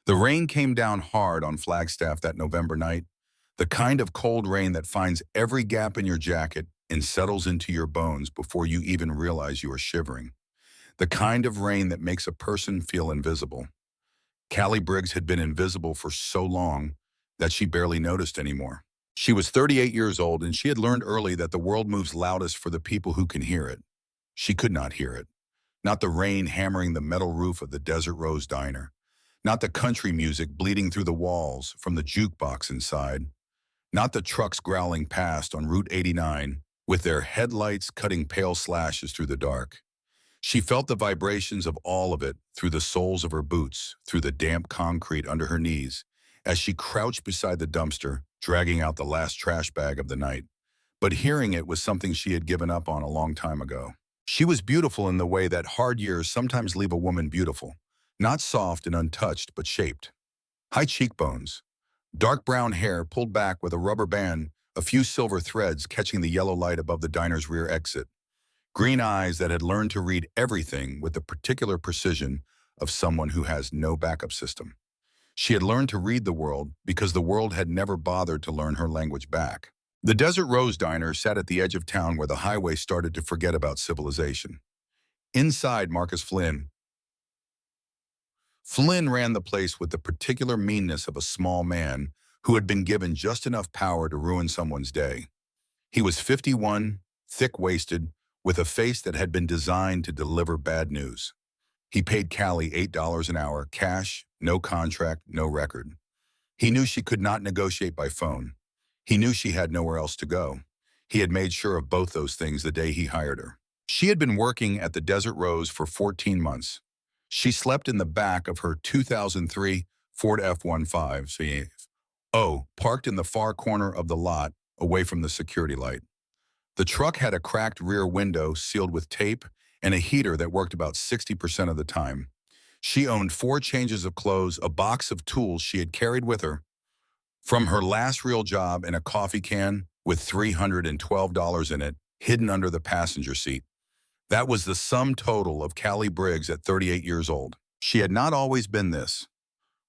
The rain came down hard on Flagstaff that November night, the kind of cold rain that finds every gap in your jacket and settles into your bones before you even realize you are shivering. The kind of rain that makes a person feel invisible. Callie Briggs had been invisible for so long that she barely noticed anymore. She was 38 years old, and she had learned early that the world moves loudest for the people who can hear it. She could not hear it. Not the rain hammering the metal roof of the Desert Rose Diner. Not the country music bleeding through the walls from the jukebox inside. Not the trucks growling past on Route 89 with their headlights cutting pale slashes through the dark. She felt the vibrations of all of it through the soles of her boots, through the damp concrete under her knees, as she crouched beside the dumpster, dragging out the last trash bag of the night. But hearing it was something she had given up on a long time ago. She was beautiful in the way that hard years sometimes leave a woman beautiful, not soft and untouched, but shaped. High cheekbones, dark brown hair pulled back with a rubber band, a few silver threads catching the yellow light above the diner's rear exit. Green eyes that had learned to read everything with the particular precision of someone who has no backup system. She had learned to read the world because the world had never bothered to learn her language back. The Desert Rose Diner sat at the edge of town where the highway started to forget about civilization. Inside, Marcus Flynn ran the place with the particular meanness of a small man who had been given just enough power to ruin someone's day. He was 51, thick-waisted, with a face that had been designed to deliver bad news. He paid Callie $8 an hour, cash, no contract, no record. He knew she could not negotiate by phone. He knew she had nowhere else to go. He had made sure of both those things the day he hired her. She had been working at the Desert Rose for 14 months. She slept in the back of her 2003 Ford F-15, parked in the far corner of the lot away from the security light. The truck had a cracked rear window sealed with tape and a heater that worked about 60% of the time. She owned 4 changes of clothes, a box of tools she had carried with her from her last real job, and a coffee can with $312 in it hidden under the passenger seat. That was the sum total of Callie Briggs at 38 years old. She had not always been this.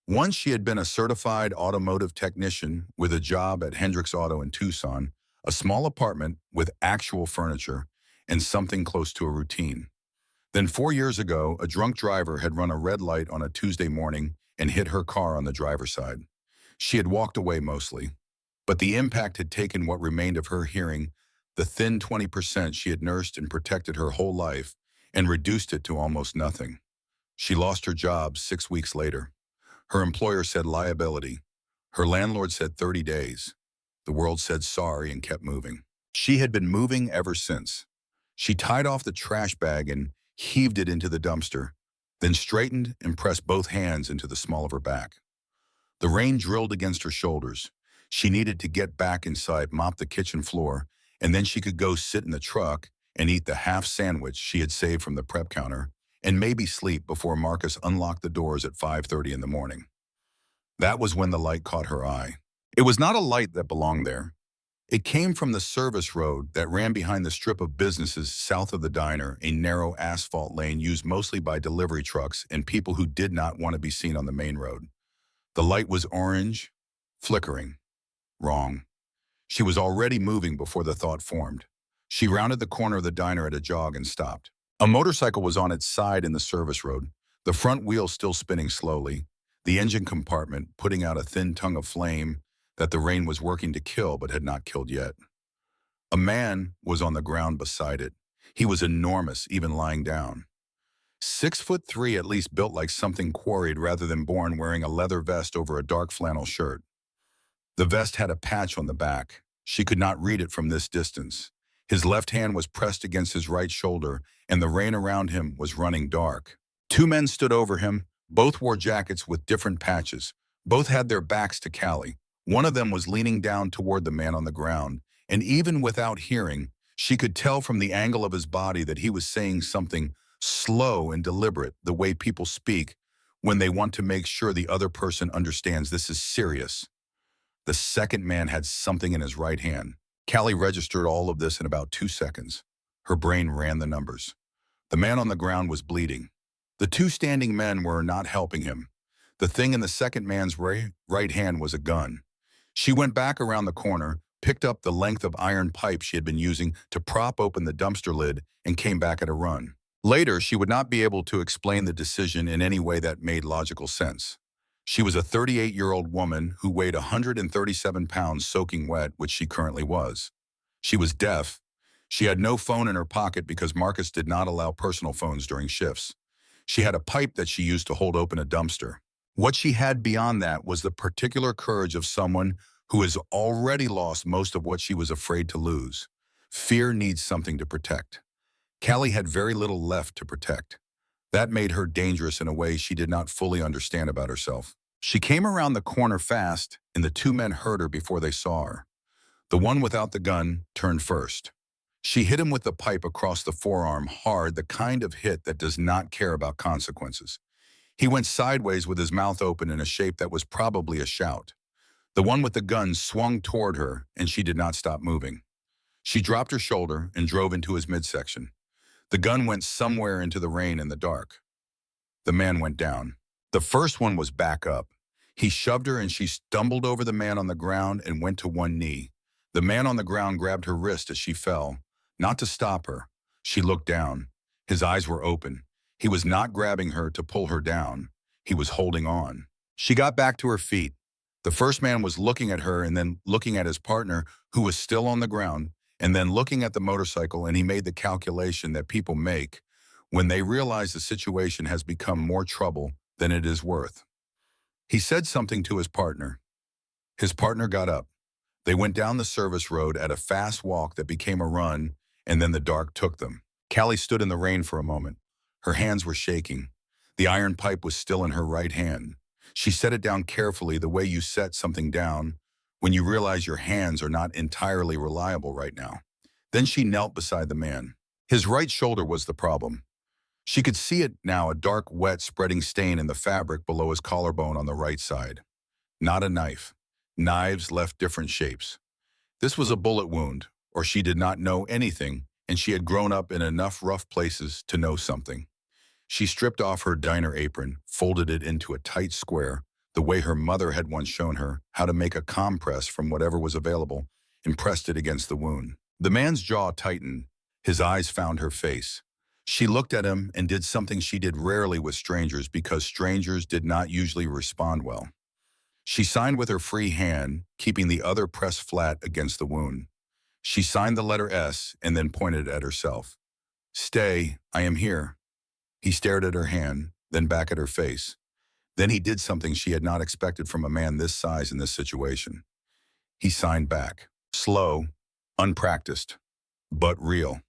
Once she had been a certified automotive technician with a job at Hendricks Auto in Tucson, a small apartment with actual furniture and something close to a routine. Then 4 years ago, a drunk driver had run a red light on a Tuesday morning and hit her car on the driver's side. She had walked away mostly, but the impact had taken what remained of her hearing, the thin 20% she had nursed and protected her whole life, and reduced it to almost nothing. She lost her job 6 weeks later. Her employer said liability. Her landlord said 30 days. The world said sorry and kept moving. She had been moving ever since. She tied off the trash bag and heaved it into the dumpster, then straightened and pressed both hands into the small of her back. The rain drilled against her shoulders. She needed to get back inside, mop the kitchen floor, and then she could go sit in the truck and eat the half sandwich she had saved from the prep counter, and maybe sleep before Marcus unlocked the doors at 5:30 in the morning. That was when the light caught her eye. It was not a light that belonged there. It came from the service road that ran behind the strip of businesses south of the diner, a narrow asphalt lane used mostly by delivery trucks and people who did not want to be seen on the main road. The light was orange, flickering. Wrong. She was already moving before the thought formed. She rounded the corner of the diner at a jog and stopped. A motorcycle was on its side in the service road, the front wheel still spinning slowly, the engine compartment putting out a thin tongue of flame that the rain was working to kill but had not killed yet. A man was on the ground beside it. He was enormous, even lying down. 6'3", at least built like something quarried rather than born, wearing a leather vest over a dark flannel shirt. The vest had a patch on the back. She could not read it from this distance. His left hand was pressed against his right shoulder, and the rain around him was running dark. 2 men stood over him. Both wore jackets with different patches. Both had their backs to Callie. One of them was leaning down toward the man on the ground, and even without hearing, she could tell from the angle of his body that he was saying something slow and deliberate, the way people speak when they want to make sure the other person understands this is serious. The second man had something in his right hand. Callie registered all of this in about 2 seconds. Her brain ran the numbers. The man on the ground was bleeding. The 2 standing men were not helping him. The thing in the second man's right hand was a gun. She went back around the corner, picked up the length of iron pipe she had been using to prop open the dumpster lid, and came back at a run. Later, she would not be able to explain the decision in any way that made logical sense. She was a 38-year-old woman who weighed 137 pounds soaking wet, which she currently was. She was deaf. She had no phone in her pocket because Marcus did not allow personal phones during shifts. She had a pipe that she used to hold open a dumpster. What she had beyond that was the particular courage of someone who has already lost most of what she was afraid to lose. Fear needs something to protect. Callie had very little left to protect. That made her dangerous in a way she did not fully understand about herself. She came around the corner fast, and the two men heard her before they saw her. The one without the gun turned first. She hit him with the pipe across the forearm hard, the kind of hit that does not care about consequences. He went sideways with his mouth open in a shape that was probably a shout. The one with the gun swung toward her, and she did not stop moving. She dropped her shoulder and drove into his midsection. The gun went somewhere into the rain and the dark. The man went down. The first one was back up. He shoved her and she stumbled over the man on the ground and went to one knee. The man on the ground grabbed her wrist as she fell, not to stop her. She looked down. His eyes were open. He was not grabbing her to pull her down. He was holding on. She got back to her feet. The first man was looking at her and then looking at his partner, who was still on the ground, and then looking at the motorcycle, and he made the calculation that people make when they realize the situation has become more trouble than it is worth. He said something to his partner. His partner got up. They went down the service road at a fast walk that became a run, and then the dark took them. Callie stood in the rain for a moment. Her hands were shaking. The iron pipe was still in her right hand. She set it down carefully, the way you set something down when you realize your hands are not entirely reliable right now. Then she knelt beside the man. His right shoulder was the problem. She could see it now, a dark, wet, spreading stain in the fabric below his collarbone on the right side. Not a knife. Knives left different shapes. This was a bullet wound, or she did not know anything, and she had grown up in enough rough places to know something. She stripped off her diner apron, folded it into a tight square, the way her mother had once shown her how to make a compress from whatever was available, and pressed it against the wound. The man's jaw tightened. His eyes found her face. She looked at him and did something she did rarely with strangers, because strangers did not usually respond well. She signed with her free hand, keeping the other pressed flat against the wound. She signed the letter S and then pointed at herself. "Stay, I am here." He stared at her hand, then back at her face. Then he did something she had not expected from a man this size in this situation. He signed back. Slow, unpracticed, but real.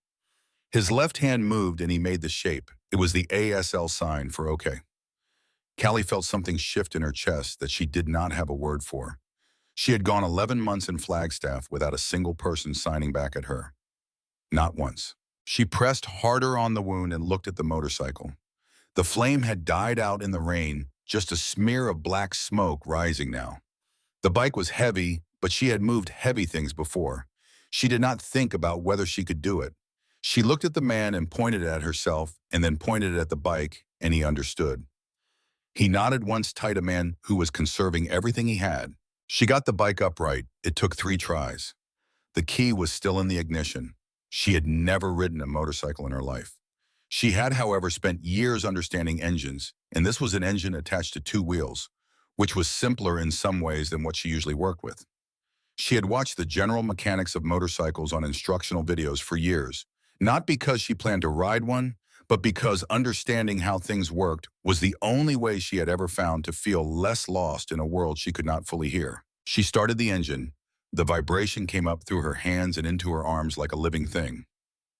His left hand moved and he made the shape. It was the ASL sign for OK. Callie felt something shift in her chest that she did not have a word for. She had gone 11 months in Flagstaff without a single person signing back at her. Not once. She pressed harder on the wound and looked at the motorcycle. The flame had died out in the rain, just a smear of black smoke rising now. The bike was heavy, but she had moved heavy things before. She did not think about whether she could do it. She looked at the man and pointed at herself, and then pointed at the bike, and he understood. He nodded once tight, a man who was conserving everything he had. She got the bike upright. It took 3 tries. The key was still in the ignition. She had never ridden a motorcycle in her life. She had, however, spent years understanding engines, and this was an engine attached to 2 wheels, which was simpler in some ways than what she usually worked with. She had watched the general mechanics of motorcycles on instructional videos for years, not because she planned to ride one, but because understanding how things worked was the only way she had ever found to feel less lost in a world she could not fully hear. She started the engine. The vibration came up through her hands and into her arms like a living thing.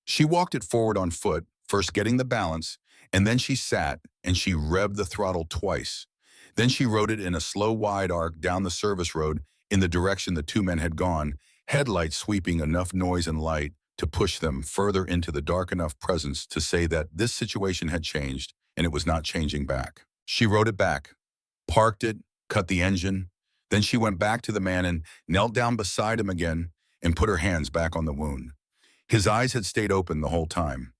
She walked it forward on foot, first getting the balance, and then she sat and she revved the throttle twice. Then she rode it in a slow, wide arc down the service road in the direction the 2 men had gone, headlights sweeping enough noise and light to push them further into the dark enough presence to say that this situation had changed and it was not changing back. She rode it back, parked it, cut the engine. Then she went back to the man and knelt down beside him again and put her hands back on the wound. His eyes had stayed open the whole time.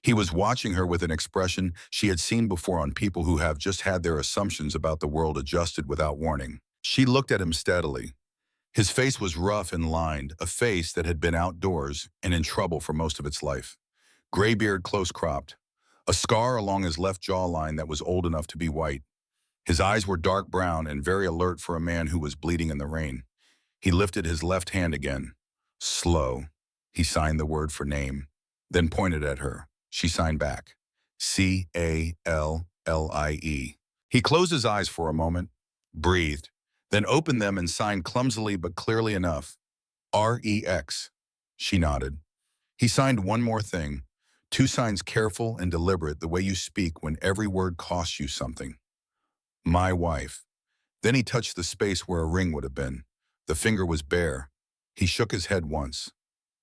He was watching her with an expression she had seen before on people who have just had their assumptions about the world adjusted without warning. She looked at him steadily. His face was rough and lined, a face that had been outdoors and in trouble for most of its life. Gray beard close-cropped, a scar along his left jawline that was old enough to be white. His eyes were dark brown and very alert for a man who was bleeding in the rain. He lifted his left hand again. Slow. He signed the word for name, then pointed at her. She signed back. Callie. He closed his eyes for a moment, breathed, then opened them and signed clumsily but clearly enough. Rex. She nodded. He signed one more thing. Two signs careful and deliberate, the way you speak when every word costs you something. My wife. Then he touched the space where a ring would have been. The finger was bare. He shook his head once.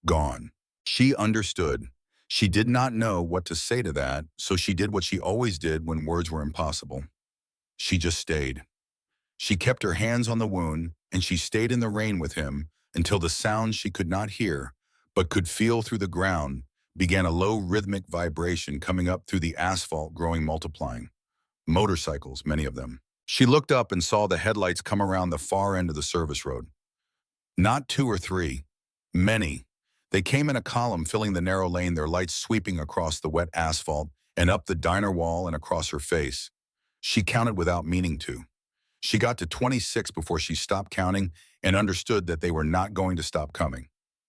Gone. She understood. She did not know what to say to that, so she did what she always did when words were impossible. She just stayed. She kept her hands on the wound, and she stayed in the rain with him until the sound she could not hear, but could feel through the ground, began a low rhythmic vibration coming up through the asphalt, growing, multiplying. Motorcycles, many of them. She looked up and saw the headlights come around the far end of the service road. Not two or three, many. They came in a column filling the narrow lane, their lights sweeping across the wet asphalt and up the diner wall and across her face. She counted without meaning to. She got to 26 before she stopped counting and understood that they were not going to stop coming.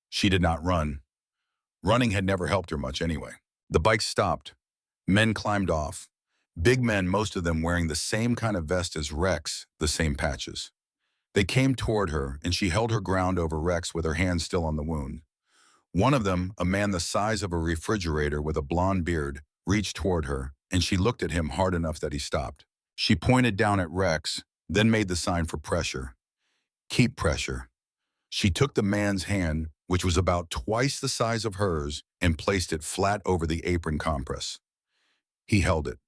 She did not run. Running had never helped her much anyway. The bikes stopped. Men climbed off. Big men, most of them wearing the same kind of vest as Rex, the same patches. They came toward her, and she held her ground over Rex with her hand still on the wound. One of them, a man the size of a refrigerator with a blonde beard, reached toward her, and she looked at him hard enough that he stopped. She pointed down at Rex, then made the sign for pressure. Keep pressure. She took the man's hand, which was about twice the size of hers, and placed it flat over the apron compress. He held it.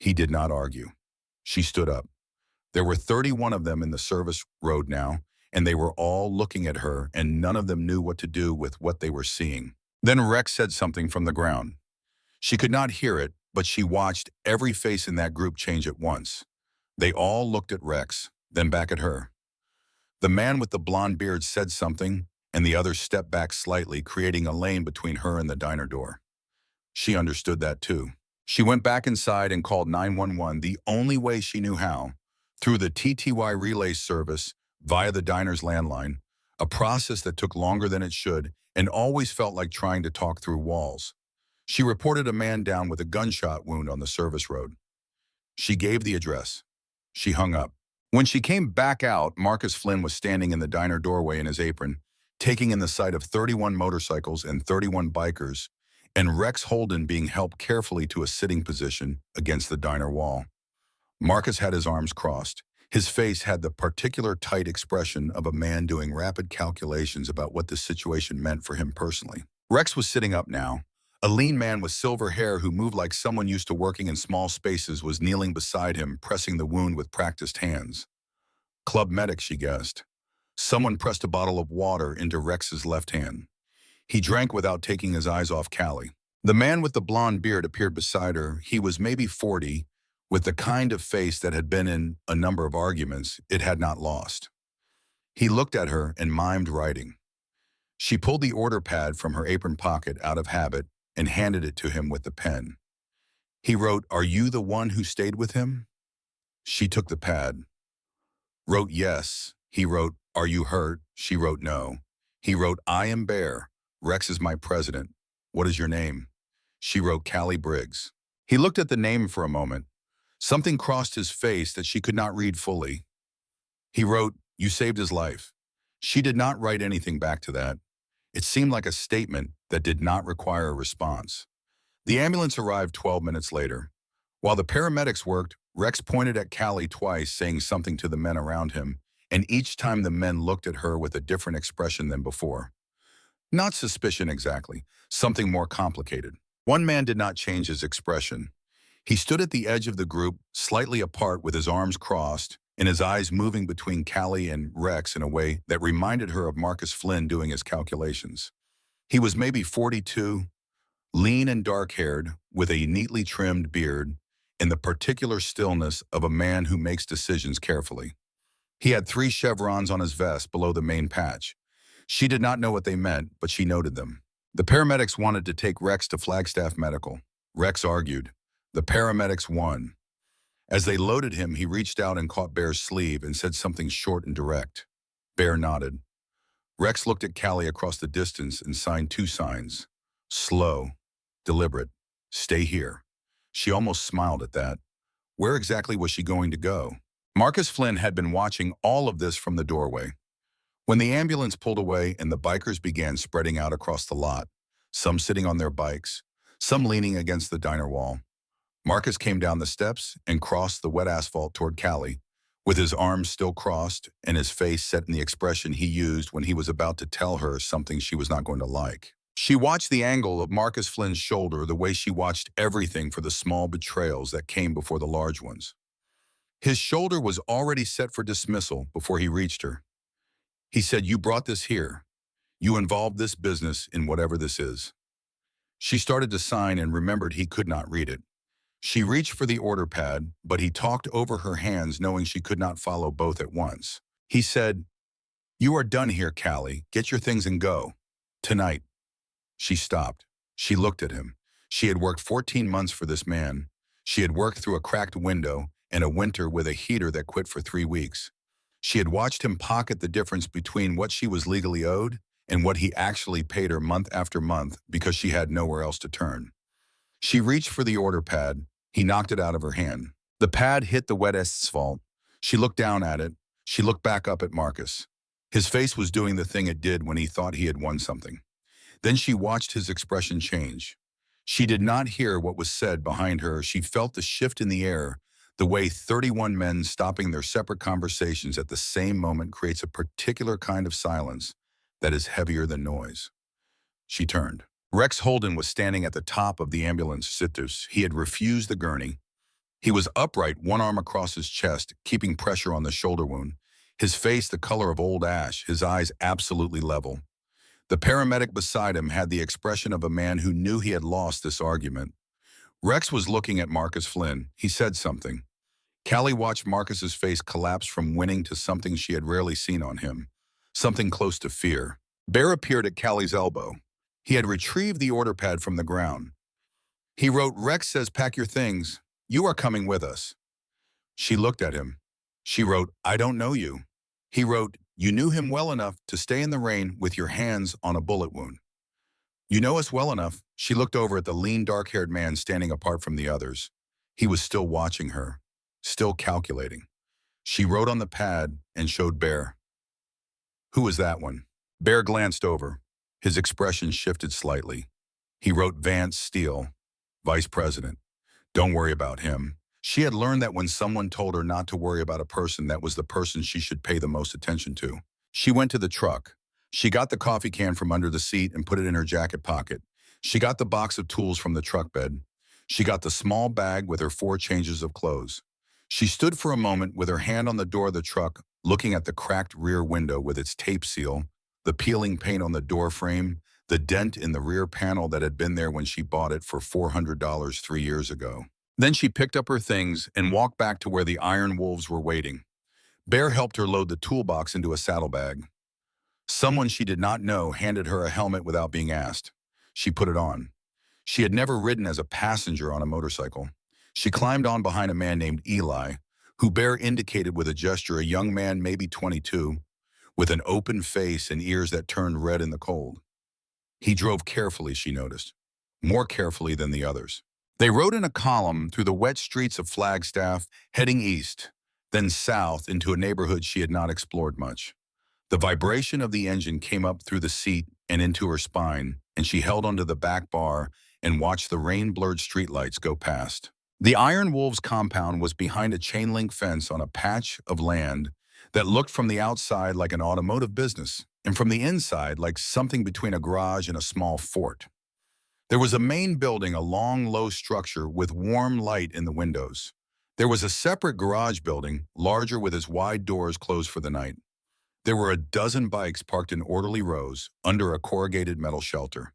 He did not argue. She stood up. There were 31 of them in the service road now, and they were all looking at her, and none of them knew what to do with what they were seeing. Then Rex said something from the ground. She could not hear it, but she watched every face in that group change at once. They all looked at Rex, then back at her. The man with the blonde beard said something, and the others stepped back slightly, creating a lane between her and the diner door. She understood that too. She went back inside and called 911 the only way she knew how, through the TTY relay service via the diner's landline, a process that took longer than it should and always felt like trying to talk through walls. She reported a man down with a gunshot wound on the service road. She gave the address. She hung up. When she came back out, Marcus Flynn was standing in the diner doorway in his apron, taking in the sight of 31 motorcycles and 31 bikers, and Rex Holden being helped carefully to a sitting position against the diner wall. Marcus had his arms crossed. His face had the particular tight expression of a man doing rapid calculations about what this situation meant for him personally. Rex was sitting up now. A lean man with silver hair who moved like someone used to working in small spaces was kneeling beside him, pressing the wound with practiced hands. Club medic, she guessed. Someone pressed a bottle of water into Rex's left hand. He drank without taking his eyes off Callie. The man with the blonde beard appeared beside her. He was maybe 40, with the kind of face that had been in a number of arguments it had not lost. He looked at her and mimed writing. She pulled the order pad from her apron pocket out of habit and handed it to him with the pen. He wrote, "Are you the one who stayed with him?" She took the pad. Wrote yes. He wrote, "Are you hurt?" She wrote no. He wrote, "I am Bear. Rex is my president. What is your name?" She wrote, "Callie Briggs." He looked at the name for a moment. Something crossed his face that she could not read fully. He wrote, "You saved his life." She did not write anything back to that. It seemed like a statement that did not require a response. The ambulance arrived 12 minutes later. While the paramedics worked, Rex pointed at Callie twice, saying something to the men around him, and each time the men looked at her with a different expression than before. Not suspicion exactly, something more complicated. One man did not change his expression. He stood at the edge of the group, slightly apart with his arms crossed, and his eyes moving between Callie and Rex in a way that reminded her of Marcus Flynn doing his calculations. He was maybe 42, lean and dark-haired, with a neatly trimmed beard, in the particular stillness of a man who makes decisions carefully. He had 3 chevrons on his vest below the main patch. She did not know what they meant, but she noted them. The paramedics wanted to take Rex to Flagstaff Medical. Rex argued. The paramedics won. As they loaded him, he reached out and caught Bear's sleeve and said something short and direct. Bear nodded. Rex looked at Callie across the distance and signed 2 signs. Slow, deliberate, stay here. She almost smiled at that. Where exactly was she going to go? Marcus Flynn had been watching all of this from the doorway. When the ambulance pulled away and the bikers began spreading out across the lot, some sitting on their bikes, some leaning against the diner wall, Marcus came down the steps and crossed the wet asphalt toward Callie, with his arms still crossed and his face set in the expression he used when he was about to tell her something she was not going to like. She watched the angle of Marcus Flynn's shoulder the way she watched everything for the small betrayals that came before the large ones. His shoulder was already set for dismissal before he reached her. He said, "You brought this here. You involved this business in whatever this is." She started to sign and remembered he could not read it. She reached for the order pad, but he talked over her hands knowing she could not follow both at once. He said, "You are done here, Callie. Get your things and go. Tonight." She stopped. She looked at him. She had worked 14 months for this man. She had worked through a cracked window and a winter with a heater that quit for 3 weeks. She had watched him pocket the difference between what she was legally owed and what he actually paid her month after month because she had nowhere else to turn. She reached for the order pad. He knocked it out of her hand. The pad hit the wet asphalt. She looked down at it. She looked back up at Marcus. His face was doing the thing it did when he thought he had won something. Then she watched his expression change. She did not hear what was said behind her. She felt the shift in the air, the way 31 men stopping their separate conversations at the same moment creates a particular kind of silence that is heavier than noise. She turned. Rex Holden was standing at the top of the ambulance sitters. He had refused the gurney. He was upright, one arm across his chest, keeping pressure on the shoulder wound. His face the color of old ash, his eyes absolutely level. The paramedic beside him had the expression of a man who knew he had lost this argument. Rex was looking at Marcus Flynn. He said something. Callie watched Marcus's face collapse from winning to something she had rarely seen on him, something close to fear. Bear appeared at Callie's elbow. He had retrieved the order pad from the ground. He wrote, "Rex says pack your things. You are coming with us." She looked at him. She wrote, "I don't know you." He wrote, "You knew him well enough to stay in the rain with your hands on a bullet wound." "You know us well enough." She looked over at the lean, dark-haired man standing apart from the others. He was still watching her, still calculating. She wrote on the pad and showed Bear. "Who is that one?" Bear glanced over. His expression shifted slightly. He wrote Vance Steele, Vice President. Don't worry about him. She had learned that when someone told her not to worry about a person, that was the person she should pay the most attention to. She went to the truck. She got the coffee can from under the seat and put it in her jacket pocket. She got the box of tools from the truck bed. She got the small bag with her 4 changes of clothes. She stood for a moment with her hand on the door of the truck, looking at the cracked rear window with its tape seal, the peeling paint on the door frame, the dent in the rear panel that had been there when she bought it for $400 3 years ago. Then she picked up her things and walked back to where the Iron Wolves were waiting. Bear helped her load the toolbox into a saddlebag. Someone she did not know handed her a helmet without being asked. She put it on. She had never ridden as a passenger on a motorcycle. She climbed on behind a man named Eli, who Bear indicated with a gesture, a young man maybe 22, with an open face and ears that turned red in the cold. He drove carefully, she noticed, more carefully than the others. They rode in a column through the wet streets of Flagstaff, heading east, then south into a neighborhood she had not explored much. The vibration of the engine came up through the seat and into her spine, and she held onto the back bar and watched the rain-blurred streetlights go past. The Iron Wolves compound was behind a chain-link fence on a patch of land that looked from the outside like an automotive business, and from the inside like something between a garage and a small fort. There was a main building, a long, low structure with warm light in the windows. There was a separate garage building, larger with its wide doors closed for the night. There were a dozen bikes parked in orderly rows under a corrugated metal shelter.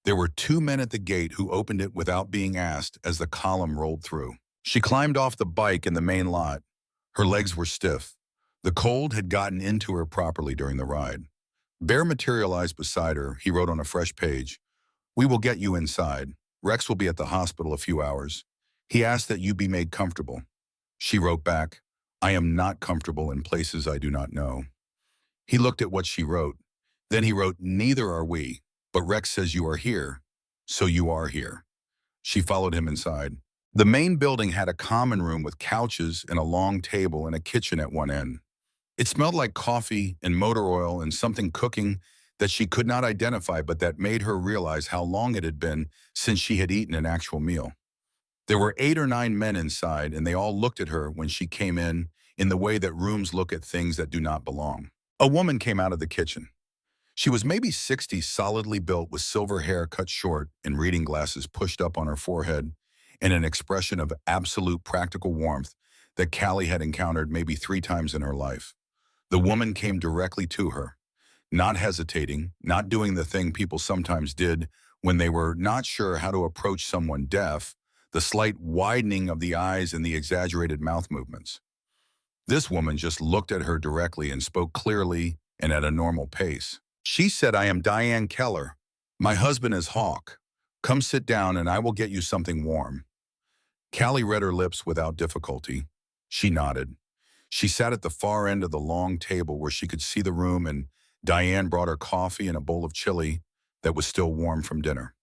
There were two men at the gate who opened it without being asked as the column rolled through. She climbed off the bike in the main lot. Her legs were stiff. The cold had gotten into her properly during the ride. Bear materialized beside her. He wrote on a fresh page, "We will get you inside. Rex will be at the hospital a few hours. He asked that you be made comfortable." She wrote back, "I am not comfortable in places I do not know." He looked at what she wrote. Then he wrote, "Neither are we, but Rex says you are here, so you are here." She followed him inside. The main building had a common room with couches and a long table and a kitchen at one end. It smelled like coffee and motor oil and something cooking that she could not identify, but that made her realize how long it had been since she had eaten an actual meal. There were 8 or 9 men inside, and they all looked at her when she came in the way that rooms look at things that do not belong. A woman came out of the kitchen. She was maybe 60, solidly built with silver hair cut short and reading glasses pushed up on her forehead, and an expression of absolute practical warmth that Callie had encountered maybe 3 times in her life. The woman came directly to her, not hesitating, not doing the thing people sometimes did when they were not sure how to approach someone deaf, the slight widening of the eyes and the exaggerated mouth movements. This woman just looked at her directly and spoke clearly and at a normal pace. She said, "I am Diane Keller. My husband is Hawk. Come sit down and I will get you something warm." Callie read her lips without difficulty. She nodded. She sat at the far end of the long table where she could see the room, and Diane brought her coffee and a bowl of chili that was still warm from dinner.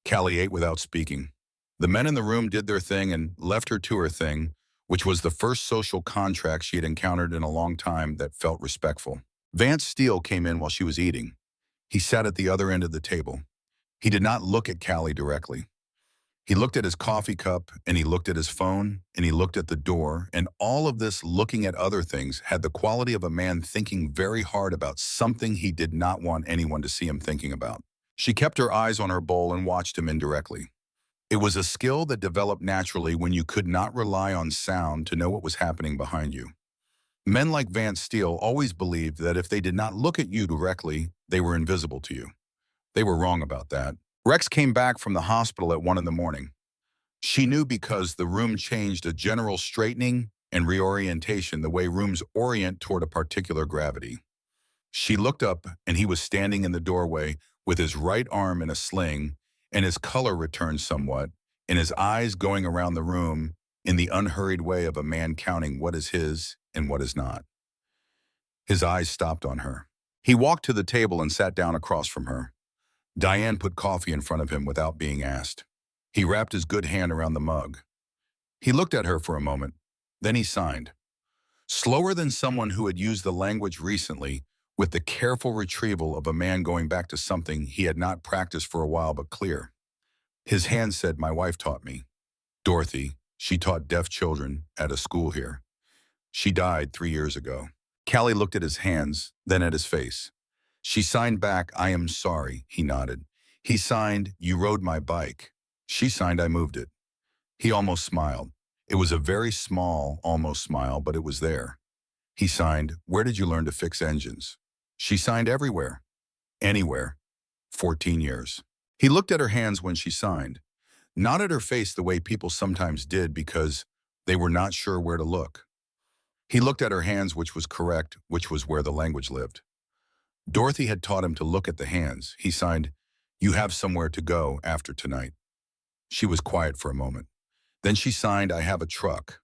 Callie ate without speaking. The men in the room did their thing and left her to her thing, which was the first social contract she had encountered in a long time that felt respectful. Vance Steele came in while she was eating. He sat at the other end of the table. He did not look at Callie directly. He looked at his coffee cup, and he looked at his phone, and he looked at the door, and all of this looking at other things had the quality of a man thinking very hard about something he did not want anyone to see him thinking about. She kept her eyes on her bowl and watched him indirectly. It was a skill that developed naturally when you could not rely on sound to know what was happening behind you. Men like Vance Steele always believed that if they did not look at you directly, they were invisible to you. They were wrong about that. Rex came back from the hospital at 1 in the morning. She knew because the room changed a general straightening and reorientation the way rooms orient toward a particular gravity. She looked up, and he was standing in the doorway with his right arm in a sling, and his color returned somewhat, and his eyes going around the room in the unhurried way of a man counting what is his and what is not. His eyes stopped on her. He walked to the table and sat down across from her. Diane put coffee in front of him without being asked. He wrapped his good hand around the mug. He looked at her for a moment. Then he signed. Slower than someone who had used the language recently, with the careful retrieval of a man going back to something he had not practiced for a while but clear. His hand said, "My wife taught me. Dorothy, she taught deaf children at a school here. She died 3 years ago." Callie looked at his hands, then at his face. She signed back, "I am sorry," he nodded. He signed, "You rode my bike." She signed, "I moved it." He almost smiled. It was a very small, almost smile, but it was there. He signed, "Where did you learn to fix engines?" She signed, "Everywhere." "Anywhere." 14 years. He looked at her hands when she signed, not at her face the way people sometimes did because they were not sure where to look. He looked at her hands, which was correct, which was where the language lived. Dorothy had taught him to look at the hands. He signed, "You have somewhere to go after tonight." She was quiet for a moment. Then she signed, "I have a truck."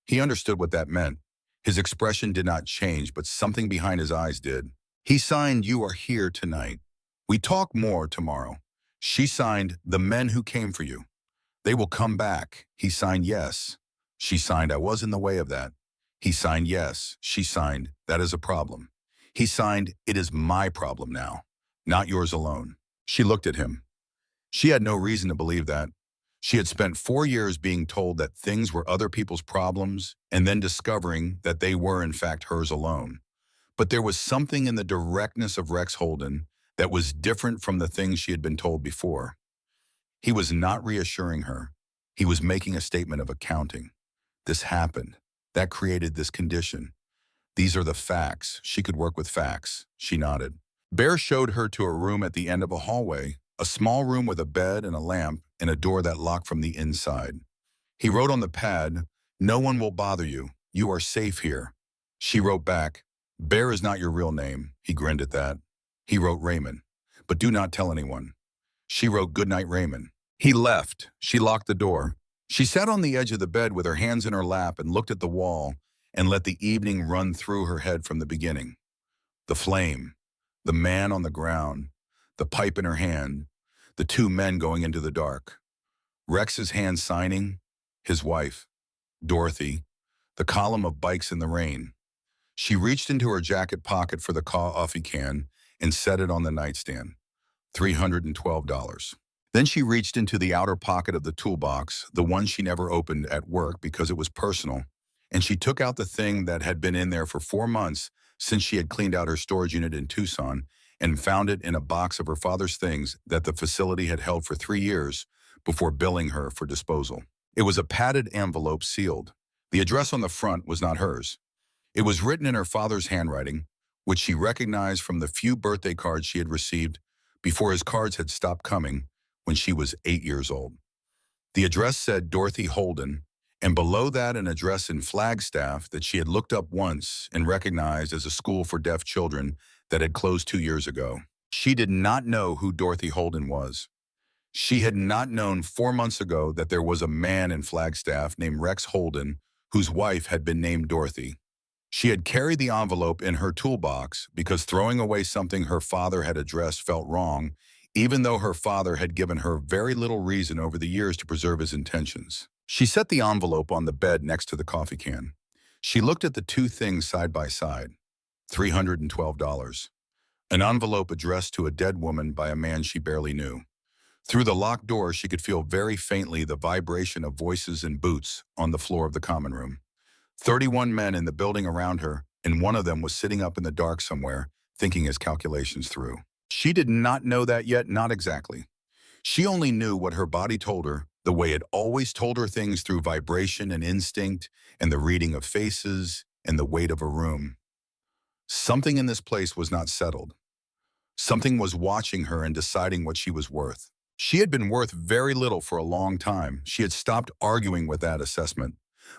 He understood what that meant. His expression did not change, but something behind his eyes did. He signed, "You are here tonight. We talk more tomorrow." She signed, "The men who came for you. They will come back." He signed, "Yes." She signed, "I was in the way of that." He signed, "Yes." She signed, "That is a problem." He signed, "It is my problem now, not yours alone." She looked at him. She had no reason to believe that. She had spent 4 years being told that things were other people's problems and then discovering that they were in fact hers alone. But there was something in the directness of Rex Holden that was different from the things she had been told before. He was not reassuring her. He was making a statement of accounting. This happened. That created this condition. These are the facts. She could work with facts. She nodded. Bear showed her to a room at the end of a hallway, A small room with a bed and a lamp and a door that locked from the inside. He wrote on the pad, "No one will bother you. You are safe here." She wrote back, "Bear is not your real name." He grinned at that. He wrote Raymond, "But do not tell anyone." She wrote, "Good night, Raymond." He left. She locked the door. She sat on the edge of the bed with her hands in her lap and looked at the wall and let the evening run through her head from the beginning. The flame, the man on the ground, the pipe in her hand, the two men going into the dark. Rex's hand signing, his wife, Dorothy, the column of bikes in the rain. She reached into her jacket pocket for the coffee can and set it on the nightstand. $312. Then she reached into the outer pocket of the toolbox, the one she never opened at work because it was personal, and she took out the thing that had been in there for 4 months since she had cleaned out her storage unit in Tucson and found it in a box of her father's things that the facility had held for 3 years before billing her for disposal. It was a padded envelope sealed. The address on the front was not hers. It was written in her father's handwriting, which she recognized from the few birthday cards she had received before his cards had stopped coming when she was 8 years old. The address said Dorothy Holden, and below that an address in Flagstaff that she had looked up once and recognized as a school for deaf children that had closed 2 years ago. She did not know who Dorothy Holden was. She had not known 4 months ago that there was a man in Flagstaff named Rex Holden whose wife had been named Dorothy. She had carried the envelope in her toolbox because throwing away something her father had addressed felt wrong, even though her father had given her very little reason over the years to preserve his intentions. She set the envelope on the bed next to the coffee can. She looked at the two things side by side. $312. An envelope addressed to a dead woman by a man she barely knew. Through the locked door, she could feel very faintly the vibration of voices and boots on the floor of the common room. 31 men in the building around her, and one of them was sitting up in the dark somewhere, thinking his calculations through. She did not know that yet, not exactly. She only knew what her body told her, the way it always told her things through vibration and instinct, and the reading of faces, and the weight of a room. Something in this place was not settled. Something was watching her and deciding what she was worth. She had been worth very little for a long time. She had stopped arguing with that assessment.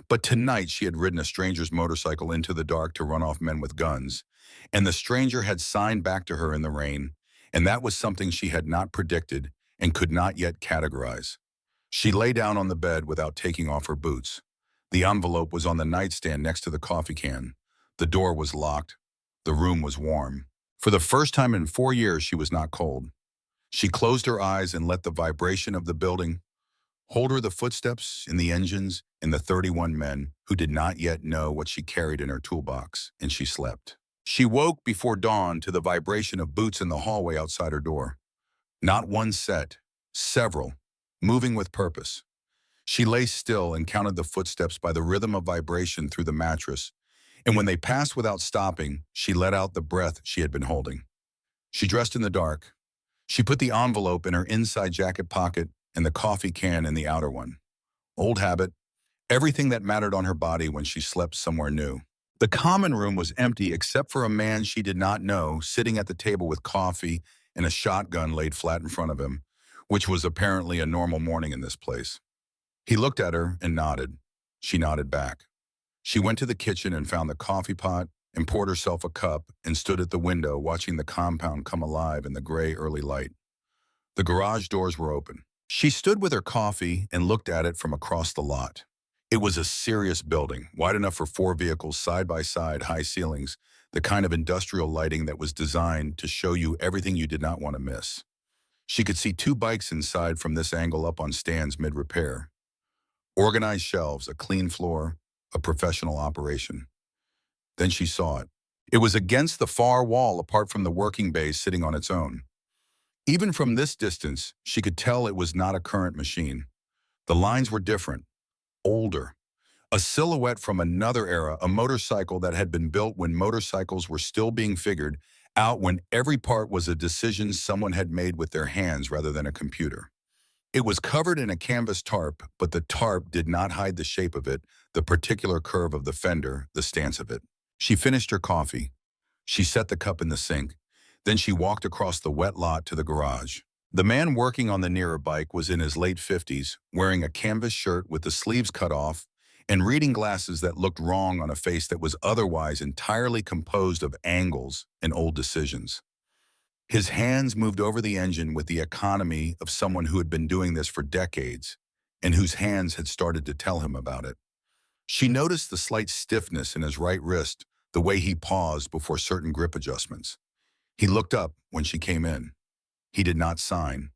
But tonight she had ridden a stranger's motorcycle into the dark to run off men with guns, and the stranger had signed back to her in the rain, and that was something she had not predicted and could not yet categorize. She lay down on the bed without taking off her boots. The envelope was on the nightstand next to the coffee can. The door was locked. The room was warm. For the first time in 4 years, she was not cold. She closed her eyes and let the vibration of the building hold her, the footsteps in the engines and the 31 men who did not yet know what she carried in her toolbox, and she slept. She woke before dawn to the vibration of boots in the hallway outside her door. Not one set, several, moving with purpose. She lay still and counted the footsteps by the rhythm of vibration through the mattress, and when they passed without stopping, she let out the breath she had been holding. She dressed in the dark. She put the envelope in her inside jacket pocket and the coffee can in the outer one. Old habit, everything that mattered on her body when she slept somewhere new. The common room was empty except for a man she did not know sitting at the table with coffee and a shotgun laid flat in front of him, which was apparently a normal morning in this place. He looked at her and nodded. She nodded back. She went to the kitchen and found the coffee pot and poured herself a cup and stood at the window watching the compound come alive in the gray early light. The garage doors were open. She stood with her coffee and looked at it from across the lot. It was a serious building, wide enough for 4 vehicles side by side, high ceilings, the kind of industrial lighting that was designed to show you everything you did not want to miss. She could see 2 bikes inside from this angle up on stands mid-repair. Organized shelves, a clean floor, a professional operation. Then she saw it. It was against the far wall apart from the working bay sitting on its own. Even from this distance, she could tell it was not a current machine. The lines were different, older. A silhouette from another era, a motorcycle that had been built when motorcycles were still being figured out, when every part was a decision someone had made with their hands rather than a computer. It was covered in a canvas tarp, but the tarp did not hide the shape of it, the particular curve of the fender, the stance of it. She finished her coffee. She set the cup in the sink. Then she walked across the wet lot to the garage. The man working on the nearer bike was in his late 50s, wearing a canvas shirt with the sleeves cut off and reading glasses that looked wrong on a face that was otherwise entirely composed of angles and old decisions. His hands moved over the engine with the economy of someone who had been doing this for decades and whose hands had started to tell him about it. She noticed the slight stiffness in his right wrist, the way he paused before certain grip adjustments. He looked up when she came in. He did not sign.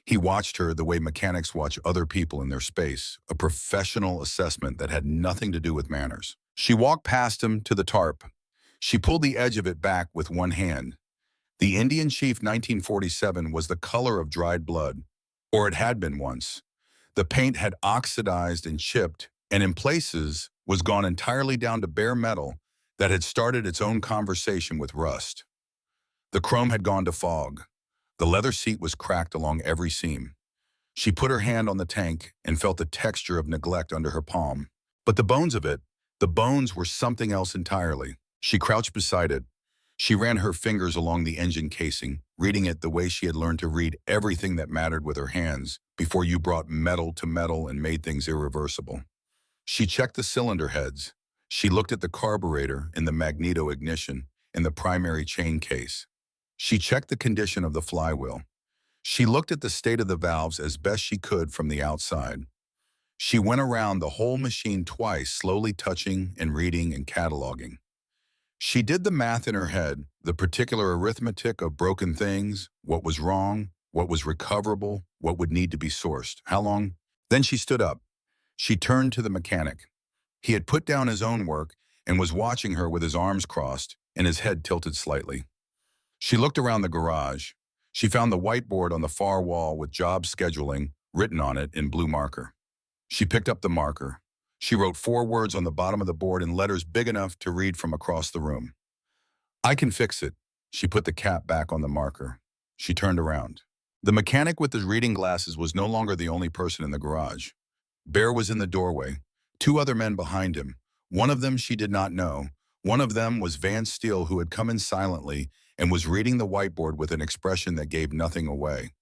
He watched her the way mechanics watch other people in their space, a professional assessment that had nothing to do with manners. She walked past him to the tarp. She pulled the edge of it back with one hand. The Indian Chief 1947 was the color of dried blood, or it had been once. The paint had oxidized and chipped, and in places was gone entirely down to bare metal that had started its own conversation with rust. The chrome had gone to fog. The leather seat was cracked along every seam. She put her hand on the tank and felt the texture of neglect under her palm. But the bones of it, the bones were something else entirely. She crouched beside it. She ran her fingers along the engine casing, reading it the way she had learned to read everything that mattered with her hands before you brought metal to metal and made things irreversible. She checked the cylinder heads. She looked at the carburetor and the magneto ignition and the primary chain case. She checked the condition of the flywheel. She looked at the state of the valves as best she could from the outside. She went around the whole machine twice, slowly touching and reading and cataloging. She did the math in her head, the particular arithmetic of broken things, what was wrong, what was recoverable, what would need to be sourced, how long. Then she stood up. She turned to the mechanic. He had put down his own work and was watching her with his arms crossed and his head tilted slightly. She looked around the garage. She found the whiteboard on the far wall with job scheduling written on it in blue marker. She picked up the marker. She wrote 4 words on the bottom of the board in letters big enough to read from across the room. "I can fix it." She put the cap back on the marker. She turned around. The mechanic with his reading glasses was no longer the only person in the garage. Bear was in the doorway, 2 other men behind him. One of them she did not know. One of them was Vance Steele, who had come in silently and was reading the whiteboard with an expression that gave nothing away.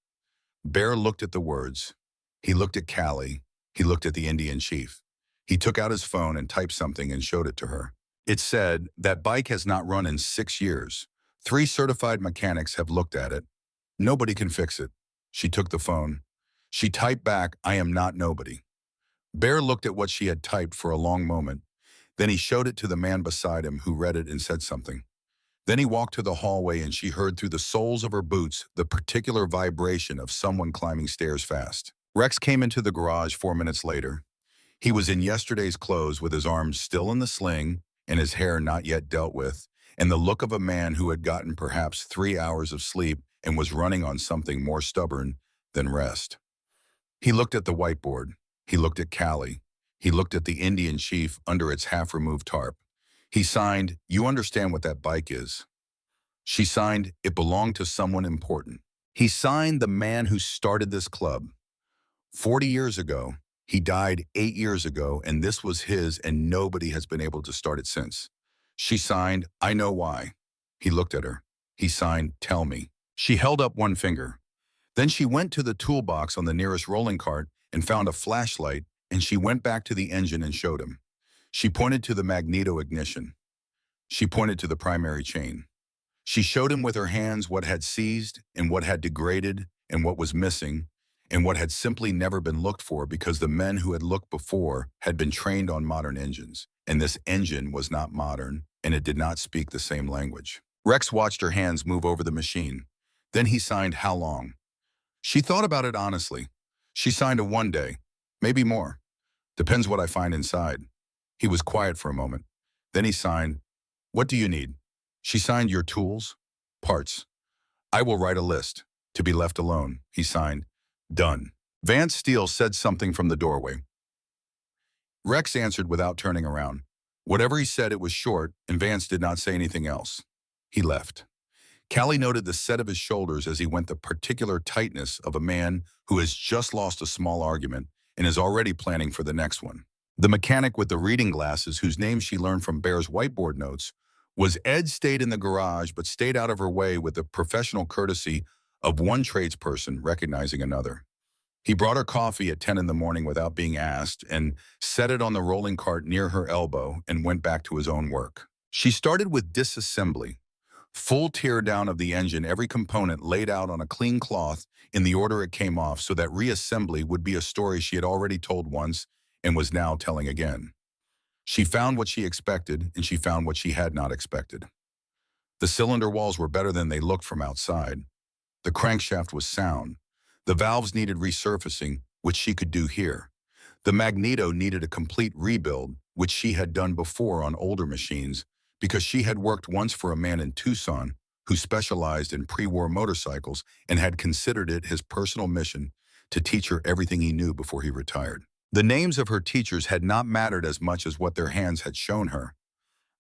Bear looked at the words. He looked at Callie. He looked at the Indian Chief. He took out his phone and typed something and showed it to her. It said, "That bike has not run in 6 years. 3 certified mechanics have looked at it. Nobody can fix it." She took the phone. She typed back, "I am not nobody." Bear looked at what she had typed for a long moment. Then he showed it to the man beside him, who read it and said something. Then he walked to the hallway and she heard through the soles of her boots the particular vibration of someone climbing stairs fast. Rex came into the garage 4 minutes later. He was in yesterday's clothes with his arms still in the sling and his hair not yet dealt with, and the look of a man who had gotten perhaps 3 hours of sleep and was running on something more stubborn than rest. He looked at the whiteboard. He looked at Callie. He looked at the Indian Chief under its half-removed tarp. He signed, "You understand what that bike is." She signed, "It belonged to someone important." He signed, "The man who started this club. 40 years ago. He died 8 years ago, and this was his, and nobody has been able to start it since." She signed, "I know why." He looked at her. He signed, "Tell me." She held up one finger. Then she went to the toolbox on the nearest rolling cart and found a flashlight, and she went back to the engine and showed him. She pointed to the magneto ignition. She pointed to the primary chain. She showed him with her hands what had seized and what had degraded and what was missing, and what had simply never been looked for because the men who had looked before had been trained on modern engines, and this engine was not modern, and it did not speak the same language. Rex watched her hands move over the machine. Then he signed, "How long?" She thought about it honestly. She signed a 1 day, maybe more. "Depends what I find inside." He was quiet for a moment. Then he signed, "What do you need?" She signed, "Your tools, parts. I will write a list. To be left alone." He signed, "Done." Vance Steele said something from the doorway. Rex answered without turning around. Whatever he said, it was short, and Vance did not say anything else. He left. Callie noted the set of his shoulders as he went, the particular tightness of a man who has just lost a small argument and is already planning for the next one. The mechanic with the reading glasses, whose name she learned from Bear's whiteboard notes, was Ed. Stayed in the garage but stayed out of her way with the professional courtesy of one tradesperson recognizing another. He brought her coffee at 10 in the morning without being asked and set it on the rolling cart near her elbow and went back to his own work. She started with disassembly, full tear down of the engine, every component laid out on a clean cloth in the order it came off so that reassembly would be a story she had already told once and was now telling again. She found what she expected and she found what she had not expected. The cylinder walls were better than they looked from outside. The crankshaft was sound. The valves needed resurfacing, which she could do here. The magneto needed a complete rebuild, which she had done before on older machines, because she had worked once for a man in Tucson who specialized in pre-war motorcycles and had considered it his personal mission to teach her everything he knew before he retired. The names of her teachers had not mattered as much as what their hands had shown her.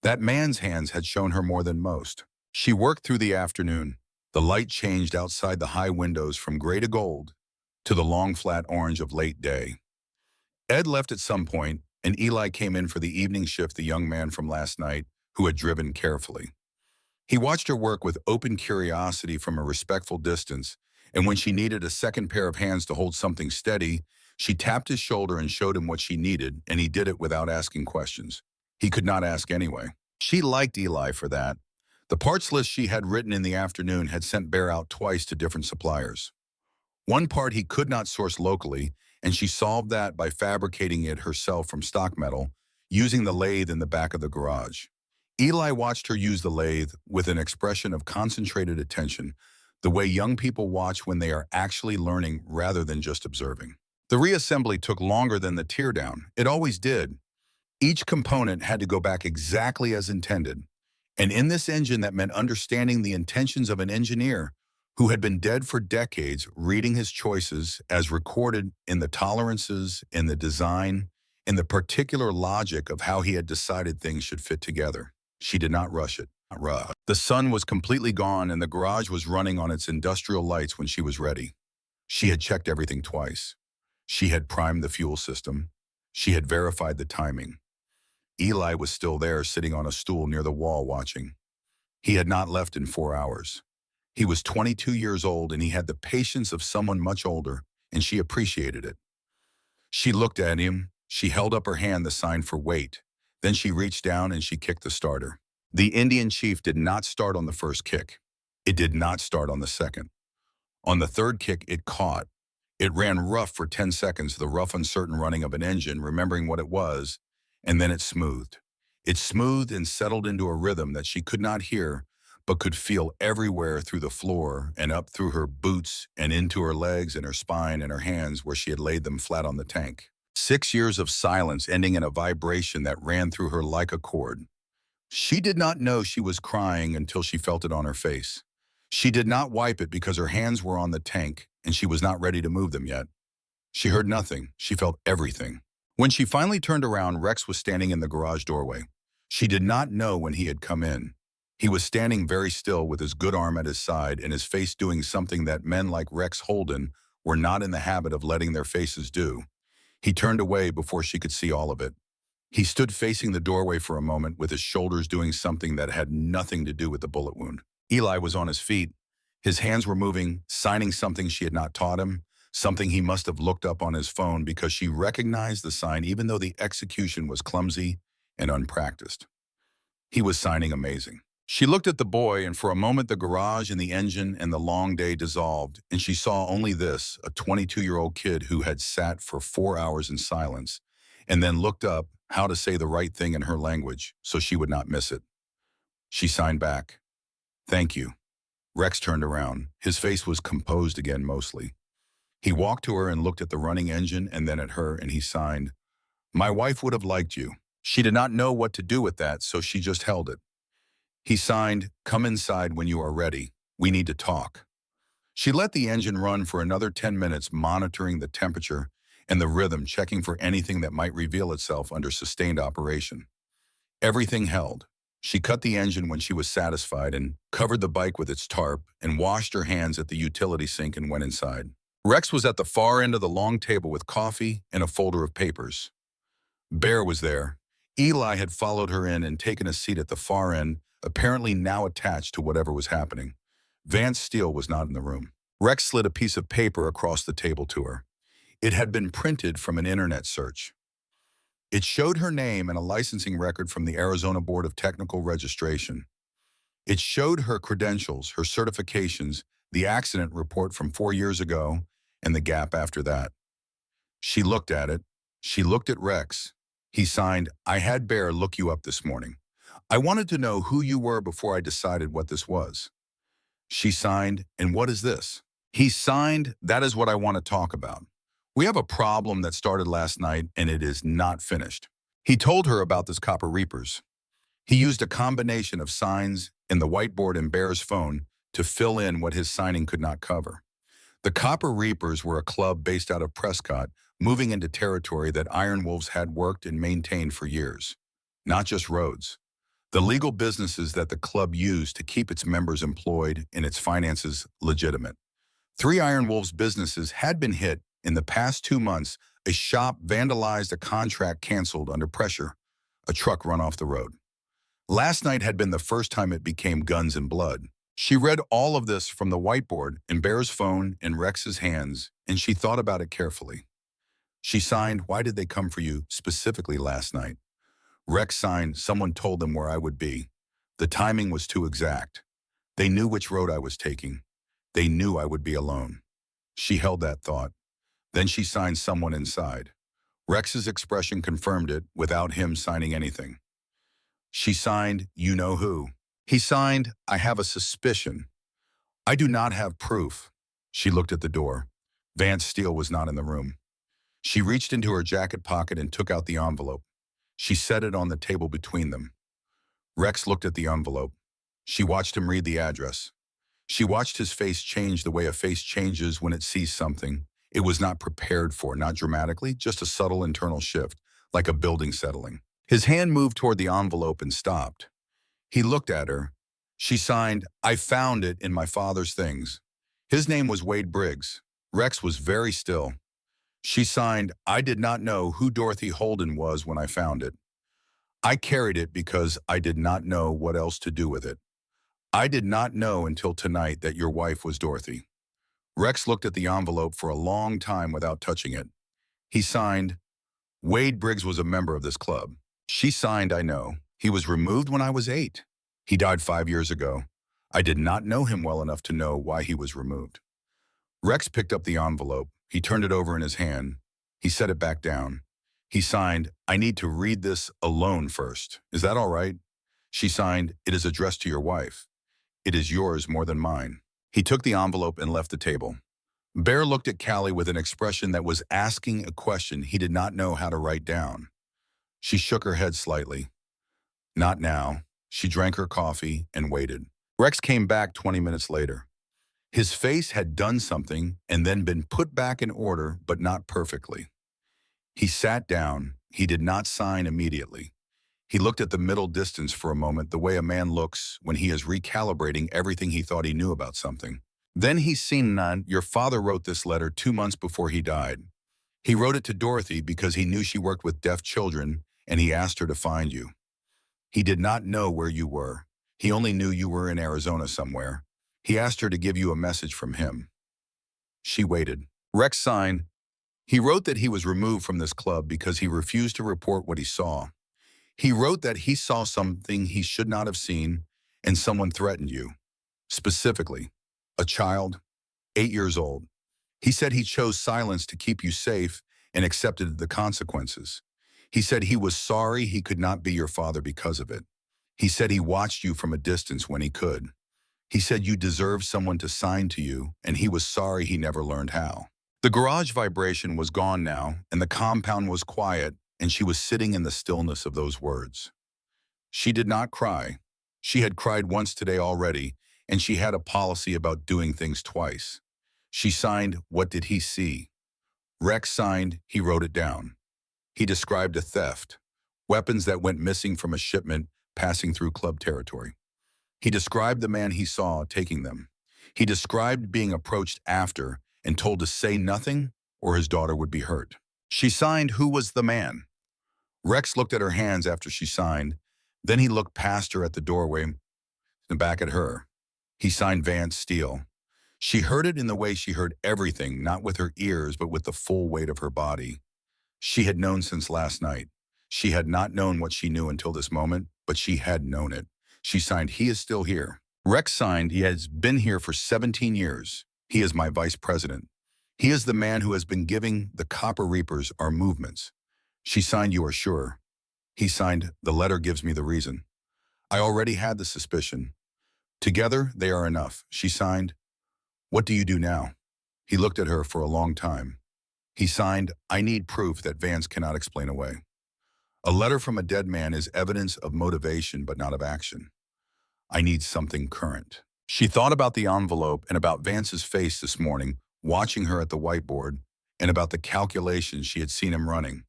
That man's hands had shown her more than most. She worked through the afternoon. The light changed outside the high windows from gray to gold to the long flat orange of late day. Ed left at some point, and Eli came in for the evening shift, the young man from last night who had driven carefully. He watched her work with open curiosity from a respectful distance, and when she needed a second pair of hands to hold something steady, she tapped his shoulder and showed him what she needed, and he did it without asking questions. He could not ask anyway. She liked Eli for that. The parts list she had written in the afternoon had sent Bear out twice to different suppliers. One part he could not source locally, and she solved that by fabricating it herself from stock metal, using the lathe in the back of the garage. Eli watched her use the lathe with an expression of concentrated attention, the way young people watch when they are actually learning rather than just observing. The reassembly took longer than the teardown. It always did. Each component had to go back exactly as intended. And in this engine, that meant understanding the intentions of an engineer who had been dead for decades, reading his choices as recorded in the tolerances, in the design, in the particular logic of how he had decided things should fit together. She did not rush it. The sun was completely gone and the garage was running on its industrial lights when she was ready. She had checked everything twice. She had primed the fuel system. She had verified the timing. Eli was still there, sitting on a stool near the wall watching. He had not left in 4 hours. He was 22 years old and he had the patience of someone much older, and she appreciated it. She looked at him. She held up her hand, the sign for wait. Then she reached down and she kicked the starter. The Indian chief did not start on the first kick. It did not start on the second. On the third kick, it caught. It ran rough for 10 seconds, the rough, uncertain running of an engine, remembering what it was, and then it smoothed. It smoothed and settled into a rhythm that she could not hear, but could feel everywhere through the floor and up through her boots and into her legs and her spine and her hands where she had laid them flat on the tank. 6 years of silence ending in a vibration that ran through her like a cord. She did not know she was crying until she felt it on her face. She did not wipe it because her hands were on the tank and she was not ready to move them yet. She heard nothing. She felt everything. When she finally turned around, Rex was standing in the garage doorway. She did not know when he had come in. He was standing very still with his good arm at his side and his face doing something that men like Rex Holden were not in the habit of letting their faces do. He turned away before she could see all of it. He stood facing the doorway for a moment with his shoulders doing something that had nothing to do with the bullet wound. Eli was on his feet. His hands were moving, signing something she had not taught him, something he must have looked up on his phone because she recognized the sign even though the execution was clumsy and unpracticed. He was signing amazing. She looked at the boy, and for a moment the garage and the engine and the long day dissolved, and she saw only this, a 22-year-old kid who had sat for 4 hours in silence and then looked up how to say the right thing in her language so she would not miss it. She signed back. "Thank you." Rex turned around. His face was composed again mostly. He walked to her and looked at the running engine and then at her, and he signed, "My wife would have liked you." She did not know what to do with that, so she just held it. He signed, "Come inside when you are ready. We need to talk." She let the engine run for another 10 minutes, monitoring the temperature and the rhythm, checking for anything that might reveal itself under sustained operation. Everything held. She cut the engine when she was satisfied and covered the bike with its tarp and washed her hands at the utility sink and went inside. Rex was at the far end of the long table with coffee and a folder of papers. Bear was there. Eli had followed her in and taken a seat at the far end, apparently now attached to whatever was happening. Vance Steele was not in the room. Rex slid a piece of paper across the table to her. It had been printed from an internet search. It showed her name and a licensing record from the Arizona Board of Technical Registration. It showed her credentials, her certifications, the accident report from 4 years ago, and the gap after that. She looked at it. She looked at Rex. He signed, "I had Bear look you up this morning. I wanted to know who you were before I decided what this was." She signed, "And what is this?" He signed, "That is what I want to talk about. We have a problem that started last night and it is not finished." He told her about this Copper Reapers. He used a combination of signs and the whiteboard in Bear's phone to fill in what his signing could not cover. The Copper Reapers were a club based out of Prescott, moving into territory that Iron Wolves had worked and maintained for years. Not just roads. The legal businesses that the club used to keep its members employed and its finances legitimate. 3 Iron Wolves businesses had been hit in the past 2 months. A shop vandalized, a contract canceled under pressure, a truck run off the road. Last night had been the first time it became guns and blood. She read all of this from the whiteboard in Bear's phone in Rex's hands, and she thought about it carefully. She signed, "Why did they come for you specifically last night?" Rex signed, "Someone told them where I would be. The timing was too exact. They knew which road I was taking. They knew I would be alone." She held that thought. Then she signed, "Someone inside." Rex's expression confirmed it without him signing anything. She signed, "You know who." He signed, "I have a suspicion. I do not have proof." She looked at the door. Vance Steele was not in the room. She reached into her jacket pocket and took out the envelope. She set it on the table between them. Rex looked at the envelope. She watched him read the address. She watched his face change the way a face changes when it sees something it was not prepared for, not dramatically, just a subtle internal shift, like a building settling. His hand moved toward the envelope and stopped. He looked at her. She signed, "I found it in my father's things." His name was Wade Briggs. Rex was very still. She signed, "I did not know who Dorothy Holden was when I found it. I carried it because I did not know what else to do with it. I did not know until tonight that your wife was Dorothy." Rex looked at the envelope for a long time without touching it. He signed, "Wade Briggs was a member of this club." She signed, "I know. He was removed when I was 8. He died 5 years ago. I did not know him well enough to know why he was removed." Rex picked up the envelope. He turned it over in his hand. He set it back down. He signed, "I need to read this alone first. Is that all right?" She signed, "It is addressed to your wife. It is yours more than mine." He took the envelope and left the table. Bear looked at Callie with an expression that was asking a question he did not know how to write down. She shook her head slightly. Not now. She drank her coffee and waited. Rex came back 20 minutes later. His face had done something and then been put back in order, but not perfectly. He sat down. He did not sign immediately. He looked at the middle distance for a moment, the way a man looks when he is recalibrating everything he thought he knew about something. Then he seen, "None, your father wrote this letter 2 months before he died. He wrote it to Dorothy because he knew she worked with deaf children and he asked her to find you. He did not know where you were. He only knew you were in Arizona somewhere. He asked her to give you a message from him." She waited. Rex signed. He wrote that he was removed from this club because he refused to report what he saw. He wrote that he saw something he should not have seen and someone threatened you. Specifically, a child, 8 years old. He said he chose silence to keep you safe and accepted the consequences. He said he was sorry he could not be your father because of it. He said he watched you from a distance when he could. He said you deserved someone to sign to you, and he was sorry he never learned how. The garage vibration was gone now, and the compound was quiet, and she was sitting in the stillness of those words. She did not cry. She had cried once today already, and she had a policy about doing things twice. She signed, "What did he see?" Rex signed, he wrote it down. He described a theft, weapons that went missing from a shipment passing through club territory. He described the man he saw taking them. He described being approached after and told to say nothing or his daughter would be hurt. She signed, "Who was the man?" Rex looked at her hands after she signed. Then he looked past her at the doorway and back at her. He signed, "Vance Steele." She heard it in the way she heard everything, not with her ears, but with the full weight of her body. She had known since last night. She had not known what she knew until this moment, but she had known it. She signed, "He is still here." Rex signed, "He has been here for 17 years. He is my vice president. He is the man who has been giving the Copper Reapers our movements." She signed, "You are sure?" He signed, "The letter gives me the reason. I already had the suspicion. Together, they are enough." She signed, "What do you do now?" He looked at her for a long time. He signed, "I need proof that Vance cannot explain away. A letter from a dead man is evidence of motivation but not of action. I need something current." She thought about the envelope and about Vance's face this morning, watching her at the whiteboard, and about the calculations she had seen him running.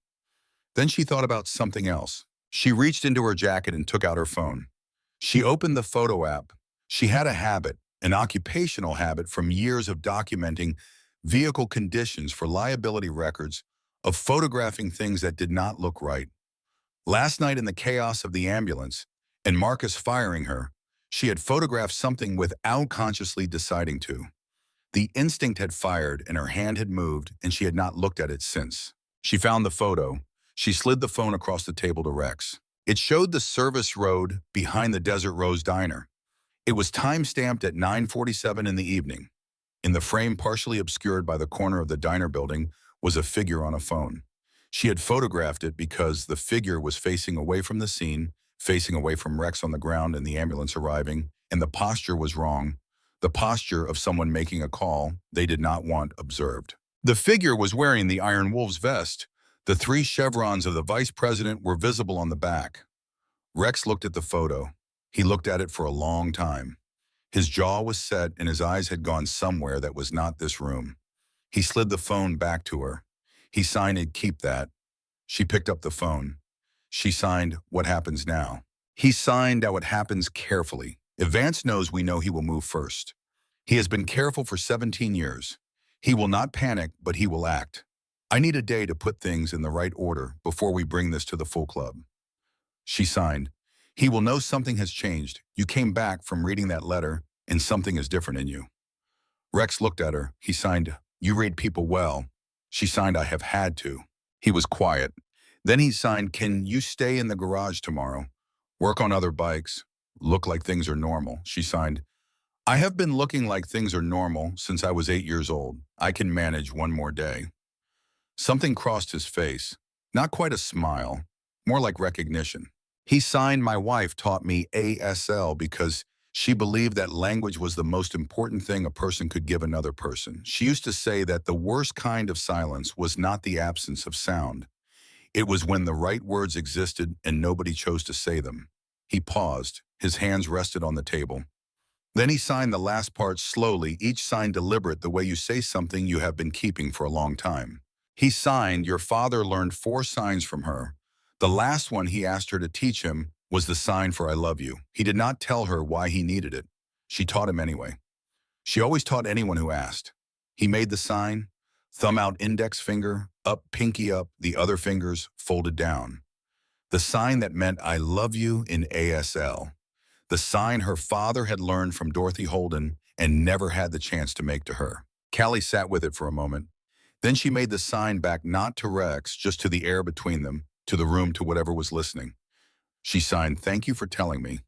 Then she thought about something else. She reached into her jacket and took out her phone. She opened the photo app. She had a habit, an occupational habit from years of documenting vehicle conditions for liability records, of photographing things that did not look right. Last night in the chaos of the ambulance, and Marcus firing her, she had photographed something without consciously deciding to. The instinct had fired and her hand had moved, and she had not looked at it since. She found the photo. She slid the phone across the table to Rex. It showed the service road behind the Desert Rose Diner. It was time-stamped at 9:47 in the evening. In the frame, partially obscured by the corner of the diner building, was a figure on a phone. She had photographed it because the figure was facing away from the scene, facing away from Rex on the ground and the ambulance arriving, and the posture was wrong, the posture of someone making a call they did not want observed. The figure was wearing the Iron Wolves vest. The 3 chevrons of the vice president were visible on the back. Rex looked at the photo. He looked at it for a long time. His jaw was set and his eyes had gone somewhere that was not this room. He slid the phone back to her. He signed, "Keep that." She picked up the phone. She signed, "What happens now?" He signed, "Now it happens carefully. If Vance knows, we know he will move first. He has been careful for 17 years. He will not panic, but he will act. I need a day to put things in the right order before we bring this to the full club." She signed, "He will know something has changed. You came back from reading that letter, and something is different in you." Rex looked at her. He signed, "You read people well." She signed, "I have had to." He was quiet. Then he signed, "Can you stay in the garage tomorrow? Work on other bikes. Look like things are normal." She signed, "I have been looking like things are normal since I was 8 years old. I can manage one more day." Something crossed his face. Not quite a smile, more like recognition. He signed, "My wife taught me ASL because she believed that language was the most important thing a person could give another person. She used to say that the worst kind of silence was not the absence of sound. It was when the right words existed and nobody chose to say them." He paused. His hands rested on the table. Then he signed the last part slowly, each sign deliberate, the way you say something you have been keeping for a long time. He signed, "Your father learned 4 signs from her. The last one he asked her to teach him was the sign for 'I love you.' He did not tell her why he needed it. She taught him anyway. She always taught anyone who asked. He made the sign, thumb out, index finger, up, pinky up, the other fingers folded down. The sign that meant 'I love you' in ASL. The sign her father had learned from Dorothy Holden and never had the chance to make to her." Callie sat with it for a moment. Then she made the sign back, not to Rex, just to the air between them, to the room, to whatever was listening. She signed, "Thank you for telling me."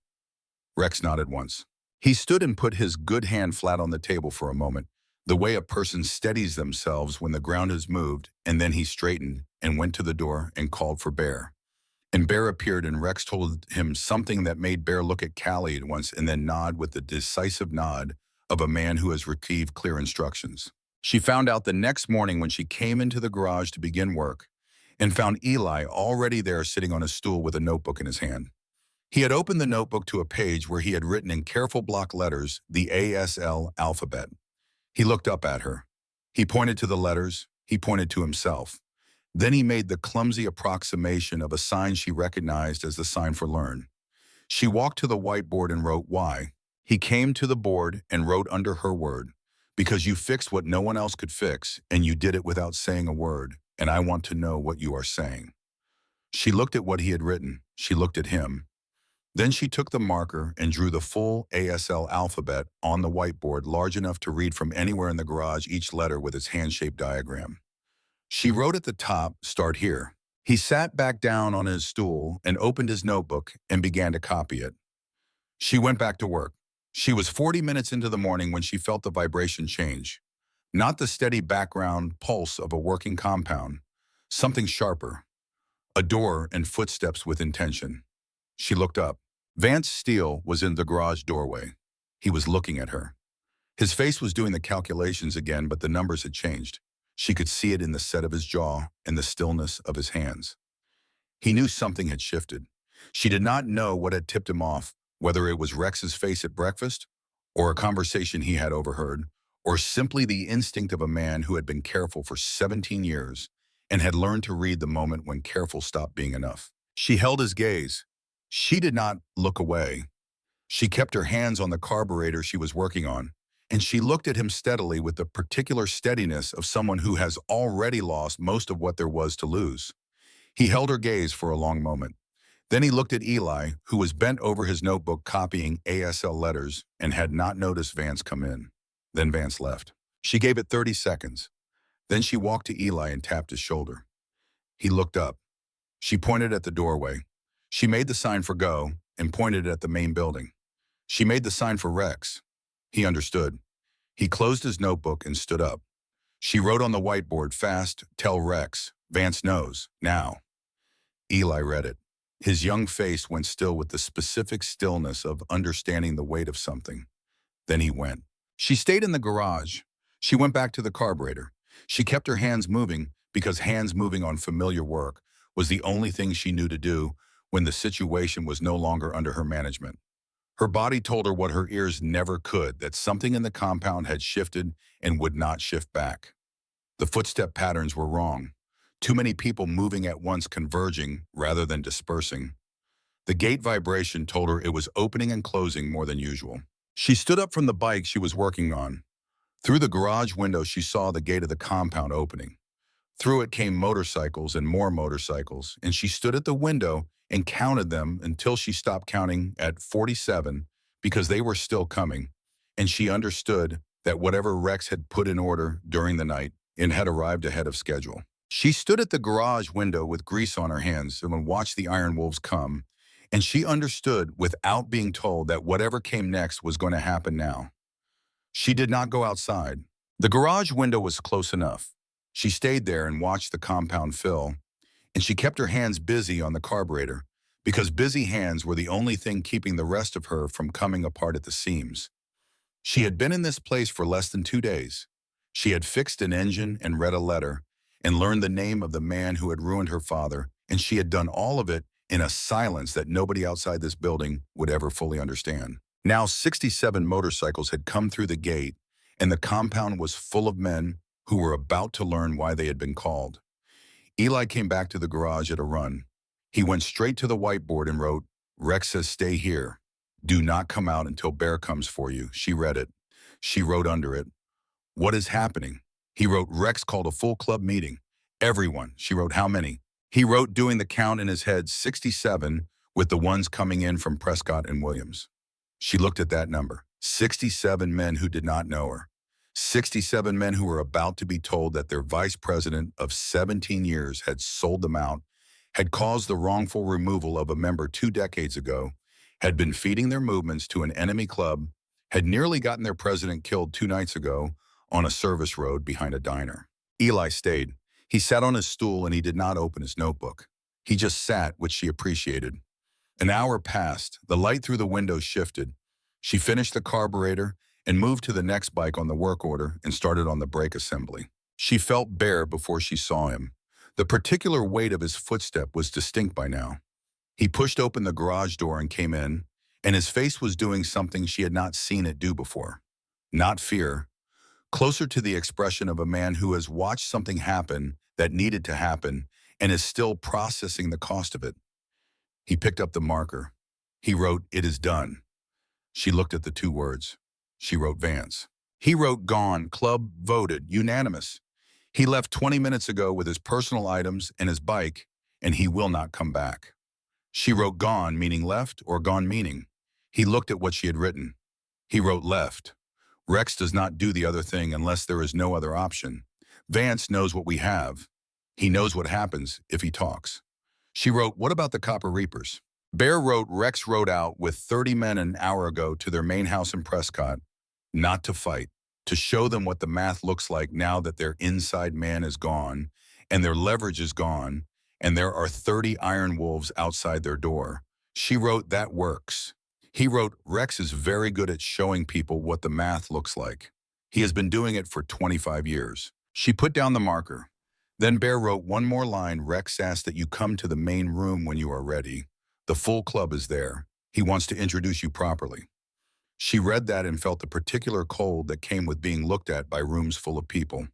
Rex nodded once. He stood and put his good hand flat on the table for a moment, the way a person steadies themselves when the ground has moved, and then he straightened and went to the door and called for Bear. And Bear appeared, and Rex told him something that made Bear look at Callie at once and then nod with the decisive nod of a man who has received clear instructions. She found out the next morning when she came into the garage to begin work and found Eli already there sitting on a stool with a notebook in his hand. He had opened the notebook to a page where he had written in careful block letters the ASL alphabet. He looked up at her. He pointed to the letters. He pointed to himself. Then he made the clumsy approximation of a sign she recognized as the sign for learn. She walked to the whiteboard and wrote "Y." He came to the board and wrote under her word, "Because you fixed what no one else could fix, and you did it without saying a word, and I want to know what you are saying." She looked at what he had written. She looked at him. Then she took the marker and drew the full ASL alphabet on the whiteboard large enough to read from anywhere in the garage each letter with its hand-shaped diagram. She wrote at the top, "Start here." He sat back down on his stool and opened his notebook and began to copy it. She went back to work. She was 40 minutes into the morning when she felt the vibration change. Not the steady background pulse of a working compound. Something sharper. A door and footsteps with intention. She looked up. Vance Steele was in the garage doorway. He was looking at her. His face was doing the calculations again, but the numbers had changed. She could see it in the set of his jaw and the stillness of his hands. He knew something had shifted. She did not know what had tipped him off, whether it was Rex's face at breakfast, or a conversation he had overheard, or simply the instinct of a man who had been careful for 17 years and had learned to read the moment when careful stopped being enough. She held his gaze. She did not look away. She kept her hands on the carburetor she was working on, and she looked at him steadily with the particular steadiness of someone who has already lost most of what there was to lose. He held her gaze for a long moment. Then he looked at Eli, who was bent over his notebook copying ASL letters and had not noticed Vance come in. Then Vance left. She gave it 30 seconds. Then she walked to Eli and tapped his shoulder. He looked up. She pointed at the doorway. She made the sign for go and pointed at the main building. She made the sign for Rex. He understood. He closed his notebook and stood up. She wrote on the whiteboard fast, "Tell Rex, Vance knows, now." Eli read it. His young face went still with the specific stillness of understanding the weight of something. Then he went. She stayed in the garage. She went back to the carburetor. She kept her hands moving because hands moving on familiar work was the only thing she knew to do when the situation was no longer under her management. Her body told her what her ears never could, that something in the compound had shifted and would not shift back. The footstep patterns were wrong. Too many people moving at once, converging rather than dispersing. The gate vibration told her it was opening and closing more than usual. She stood up from the bike she was working on. Through the garage window, she saw the gate of the compound opening. Through it came motorcycles and more motorcycles, and she stood at the window and counted them until she stopped counting at 47 because they were still coming, and she understood that whatever Rex had put in order during the night and had arrived ahead of schedule. She stood at the garage window with grease on her hands and watched the Iron Wolves come, and she understood without being told that whatever came next was going to happen now. She did not go outside. The garage window was close enough. She stayed there and watched the compound fill, and she kept her hands busy on the carburetor because busy hands were the only thing keeping the rest of her from coming apart at the seams. She had been in this place for less than 2 days. She had fixed an engine and read a letter and learned the name of the man who had ruined her father, and she had done all of it in a silence that nobody outside this building would ever fully understand. Now 67 motorcycles had come through the gate, and the compound was full of men who were about to learn why they had been called. Eli came back to the garage at a run. He went straight to the whiteboard and wrote, "Rex says stay here. Do not come out until Bear comes for you." She read it. She wrote under it, "What is happening?" He wrote, "Rex called a full club meeting. Everyone." She wrote, "How many?" He wrote, doing the count in his head, 67, with the ones coming in from Prescott and Williams. She looked at that number. 67 men who did not know her. 67 men who were about to be told that their vice president of 17 years had sold them out, had caused the wrongful removal of a member 2 decades ago, had been feeding their movements to an enemy club, had nearly gotten their president killed 2 nights ago on a service road behind a diner. Eli stayed. He sat on his stool and he did not open his notebook. He just sat, which she appreciated. An hour passed. The light through the window shifted. She finished the carburetor and moved to the next bike on the work order and started on the brake assembly. She felt Bear before she saw him. The particular weight of his footstep was distinct by now. He pushed open the garage door and came in, and his face was doing something she had not seen it do before. Not fear. Closer to the expression of a man who has watched something happen that needed to happen and is still processing the cost of it. He picked up the marker. He wrote, "It is done." She looked at the 2 words. She wrote Vance. He wrote, "Gone, club voted, unanimous. He left 20 minutes ago with his personal items and his bike, and he will not come back." She wrote gone, meaning left, or gone, meaning. He looked at what she had written. He wrote left. Rex does not do the other thing unless there is no other option. Vance knows what we have. He knows what happens if he talks. She wrote, what about the Copper Reapers? Bear wrote, Rex rode out with 30 men an hour ago to their main house in Prescott, not to fight, to show them what the math looks like now that their inside man is gone and their leverage is gone and there are 30 iron wolves outside their door. She wrote, that works. He wrote, Rex is very good at showing people what the math looks like. He has been doing it for 25 years. She put down the marker. Then Bear wrote one more line. Rex asked that you come to the main room when you are ready. The full club is there. He wants to introduce you properly. She read that and felt the particular cold that came with being looked at by rooms full of people.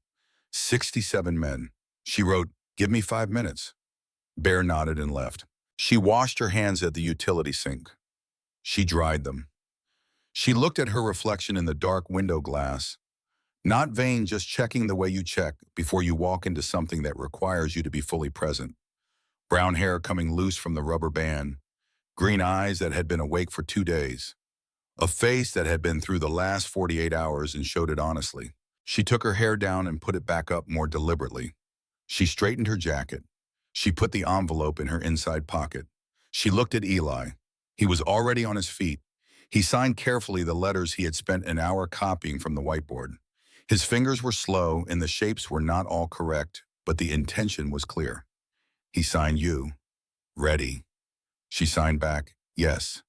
67 men. She wrote, give me 5 minutes. Bear nodded and left. She washed her hands at the utility sink. She dried them. She looked at her reflection in the dark window glass. Not vain, just checking the way you check before you walk into something that requires you to be fully present. Brown hair coming loose from the rubber band. Green eyes that had been awake for 2 days. A face that had been through the last 48 hours and showed it honestly. She took her hair down and put it back up more deliberately. She straightened her jacket. She put the envelope in her inside pocket. She looked at Eli. He was already on his feet. He signed carefully the letters he had spent an hour copying from the whiteboard. His fingers were slow and the shapes were not all correct, but the intention was clear. He signed you. Ready. She signed back, yes.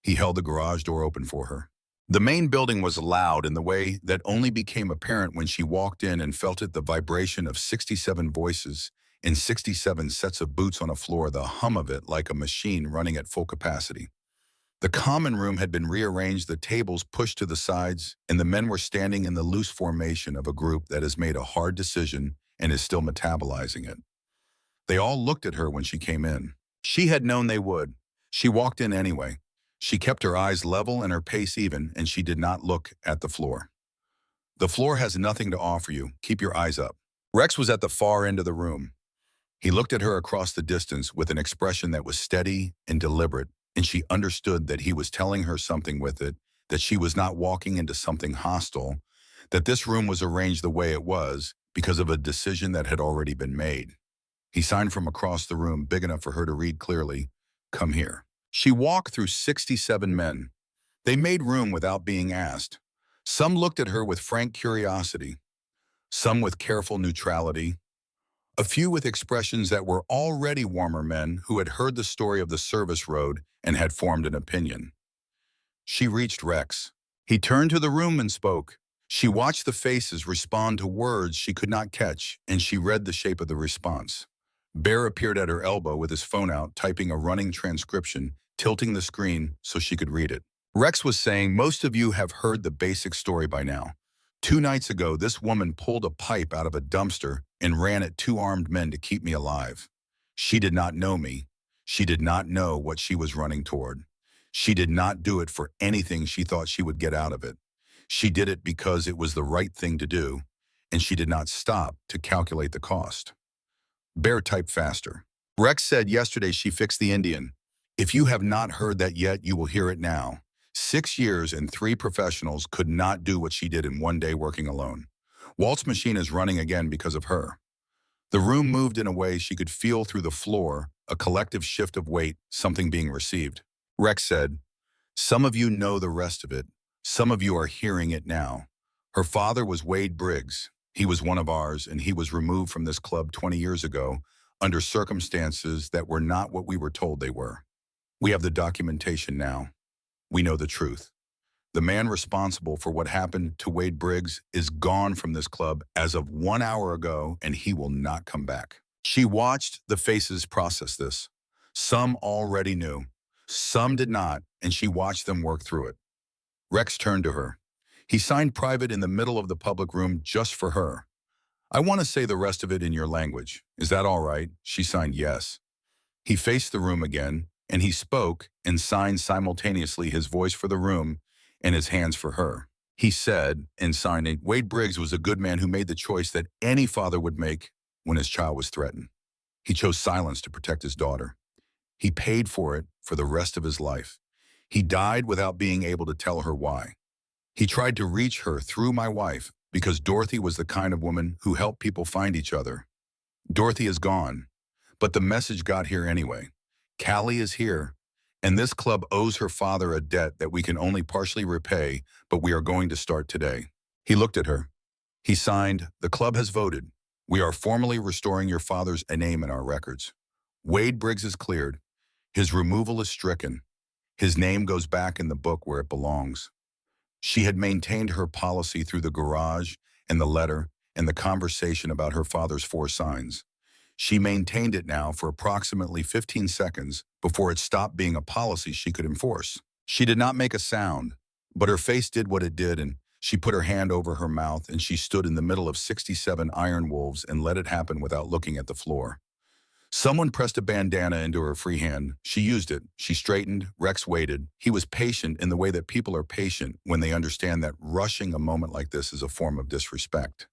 He held the garage door open for her. The main building was loud in the way that only became apparent when she walked in and felt it, the vibration of 67 voices and 67 sets of boots on a floor, the hum of it like a machine running at full capacity. The common room had been rearranged, the tables pushed to the sides, and the men were standing in the loose formation of a group that has made a hard decision and is still metabolizing it. They all looked at her when she came in. She had known they would. She walked in anyway. She kept her eyes level and her pace even, and she did not look at the floor. The floor has nothing to offer you. Keep your eyes up. Rex was at the far end of the room. He looked at her across the distance with an expression that was steady and deliberate, and she understood that he was telling her something with it, that she was not walking into something hostile, that this room was arranged the way it was because of a decision that had already been made. He signed from across the room, big enough for her to read clearly, come here. She walked through 67 men. They made room without being asked. Some looked at her with frank curiosity, some with careful neutrality, a few with expressions that were already warmer men who had heard the story of the service road and had formed an opinion. She reached Rex. He turned to the room and spoke. She watched the faces respond to words she could not catch, and she read the shape of the response. Bear appeared at her elbow with his phone out, typing a running transcription, tilting the screen so she could read it. Rex was saying, most of you have heard the basic story by now. 2 nights ago, this woman pulled a pipe out of a dumpster and ran at 2 armed men to keep me alive. She did not know me. She did not know what she was running toward. She did not do it for anything she thought she would get out of it. She did it because it was the right thing to do, and she did not stop to calculate the cost. Bear typed faster. Rex said yesterday she fixed the Indian. If you have not heard that yet, you will hear it now. 6 years and 3 professionals could not do what she did in 1 day working alone. Walt's machine is running again because of her. The room moved in a way she could feel through the floor, a collective shift of weight, something being received. Rex said, some of you know the rest of it. Some of you are hearing it now. Her father was Wade Briggs. He was one of ours, and he was removed from this club 20 years ago under circumstances that were not what we were told they were. We have the documentation now. We know the truth. The man responsible for what happened to Wade Briggs is gone from this club as of 1 hour ago, and he will not come back. She watched the faces process this. Some already knew. Some did not, and she watched them work through it. Rex turned to her. He signed private in the middle of the public room just for her. I want to say the rest of it in your language. Is that all right? She signed yes. He faced the room again, and he spoke and signed simultaneously, his voice for the room and his hands for her. He said, in signing, Wade Briggs was a good man who made the choice that any father would make when his child was threatened. He chose silence to protect his daughter. He paid for it for the rest of his life. He died without being able to tell her why. He tried to reach her through my wife because Dorothy was the kind of woman who helped people find each other. Dorothy is gone, but the message got here anyway. Callie is here, and this club owes her father a debt that we can only partially repay, but we are going to start today. He looked at her. He signed, "The club has voted. We are formally restoring your father's name in our records. Wade Briggs is cleared. His removal is stricken. His name goes back in the book where it belongs." She had maintained her policy through the garage and the letter and the conversation about her father's 4 signs. She maintained it now for approximately 15 seconds before it stopped being a policy she could enforce. She did not make a sound, but her face did what it did, and she put her hand over her mouth and she stood in the middle of 67 iron wolves and let it happen without looking at the floor. Someone pressed a bandana into her free hand. She used it. She straightened. Rex waited. He was patient in the way that people are patient when they understand that rushing a moment like this is a form of disrespect.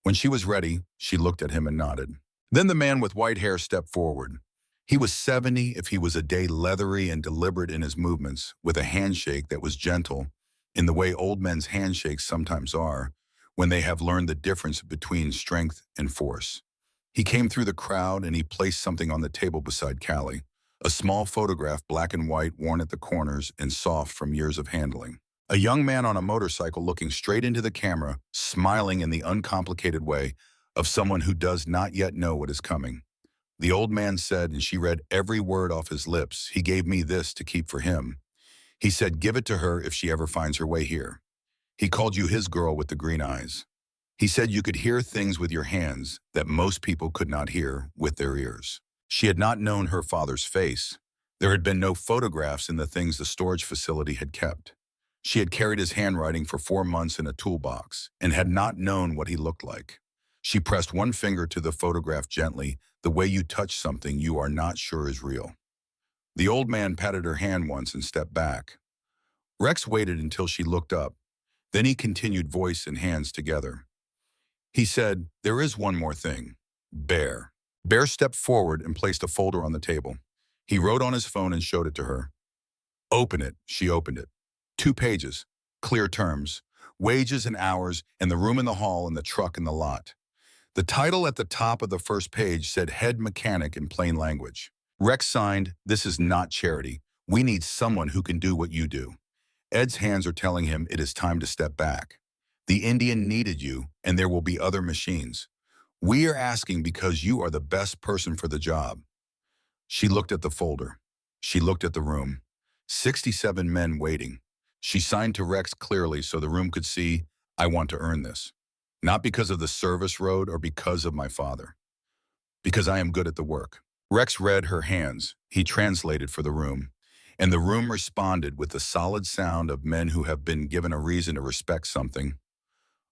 When she was ready, she looked at him and nodded. Then the man with white hair stepped forward. He was 70 if he was a day leathery and deliberate in his movements, with a handshake that was gentle, in the way old men's handshakes sometimes are, when they have learned the difference between strength and force. He came through the crowd and he placed something on the table beside Callie, a small photograph, black and white, worn at the corners and soft from years of handling. A young man on a motorcycle looking straight into the camera, smiling in the uncomplicated way of someone who does not yet know what is coming. The old man said, and she read every word off his lips, "He gave me this to keep for him. He said, give it to her if she ever finds her way here. He called you his girl with the green eyes. He said you could hear things with your hands that most people could not hear with their ears." She had not known her father's face. There had been no photographs in the things the storage facility had kept. She had carried his handwriting for 4 months in a toolbox and had not known what he looked like. She pressed one finger to the photograph gently, the way you touch something you are not sure is real. The old man patted her hand once and stepped back. Rex waited until she looked up. Then he continued, voice and hands together. He said, "There is one more thing. Bear." Bear stepped forward and placed a folder on the table. He wrote on his phone and showed it to her. "Open it." She opened it. 2 pages. Clear terms. Wages and hours, and the room in the hall and the truck in the lot. The title at the top of the first page said head mechanic in plain language. Rex signed, "This is not charity. We need someone who can do what you do." Ed's hands are telling him it is time to step back. The Indian needed you, and there will be other machines. We are asking because you are the best person for the job. She looked at the folder. She looked at the room. 67 men waiting. She signed to Rex clearly so the room could see, "I want to earn this. Not because of the service road or because of my father. Because I am good at the work." Rex read her hands. He translated for the room. And the room responded with the solid sound of men who have been given a reason to respect something.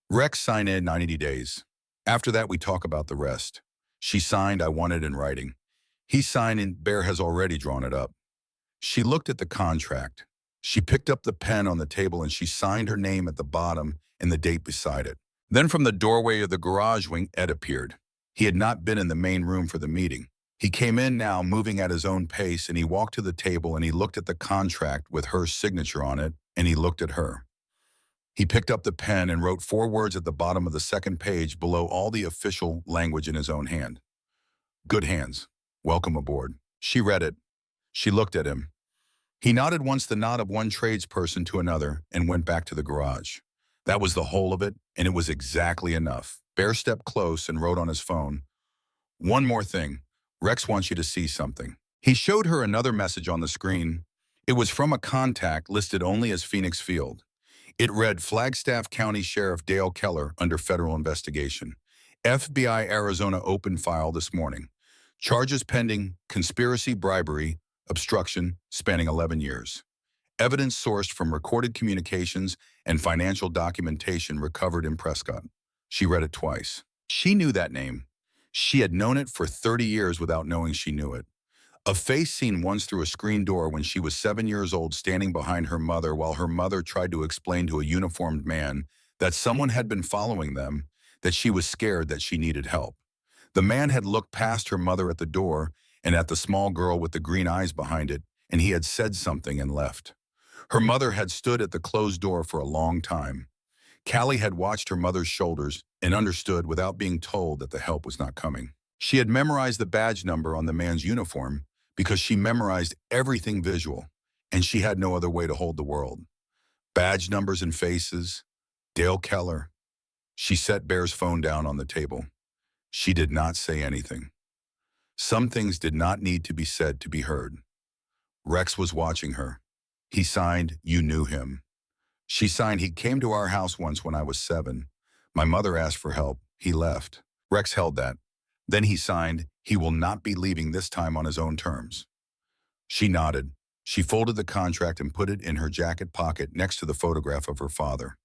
Rex signed in 90 days. After that, we talk about the rest. She signed, "I want it in writing." He signed, and Bear has already drawn it up. She looked at the contract. She picked up the pen on the table and she signed her name at the bottom and the date beside it. Then from the doorway of the garage wing, Ed appeared. He had not been in the main room for the meeting. He came in now, moving at his own pace, and he walked to the table and he looked at the contract with her signature on it, and he looked at her. He picked up the pen and wrote 4 words at the bottom of the second page below all the official language in his own hand. "Good hands. Welcome aboard." She read it. She looked at him. He nodded once, the nod of one tradesperson to another, and went back to the garage. That was the whole of it, and it was exactly enough. Bear stepped close and wrote on his phone, "One more thing. Rex wants you to see something." He showed her another message on the screen. It was from a contact listed only as Phoenix Field. It read, "Flagstaff County Sheriff Dale Keller under federal investigation. FBI Arizona open file this morning. Charges pending, conspiracy, bribery, obstruction, spanning 11 years. Evidence sourced from recorded communications and financial documentation recovered in Prescott." She read it twice. She knew that name. She had known it for 30 years without knowing she knew it. A face seen once through a screen door when she was 7 years old, standing behind her mother while her mother tried to explain to a uniformed man that someone had been following them, that she was scared, that she needed help. The man had looked past her mother at the door, and at the small girl with the green eyes behind it, and he had said something and left. Her mother had stood at the closed door for a long time. Callie had watched her mother's shoulders and understood without being told that the help was not coming. She had memorized the badge number on the man's uniform because she memorized everything visual, and she had no other way to hold the world. Badge numbers and faces. Dale Keller. She set Bear's phone down on the table. She did not say anything. Some things did not need to be said to be heard. Rex was watching her. He signed, "You knew him." She signed, "He came to our house once when I was 7. My mother asked for help. He left." Rex held that. Then he signed, "He will not be leaving this time on his own terms." She nodded. She folded the contract and put it in her jacket pocket next to the photograph of her father.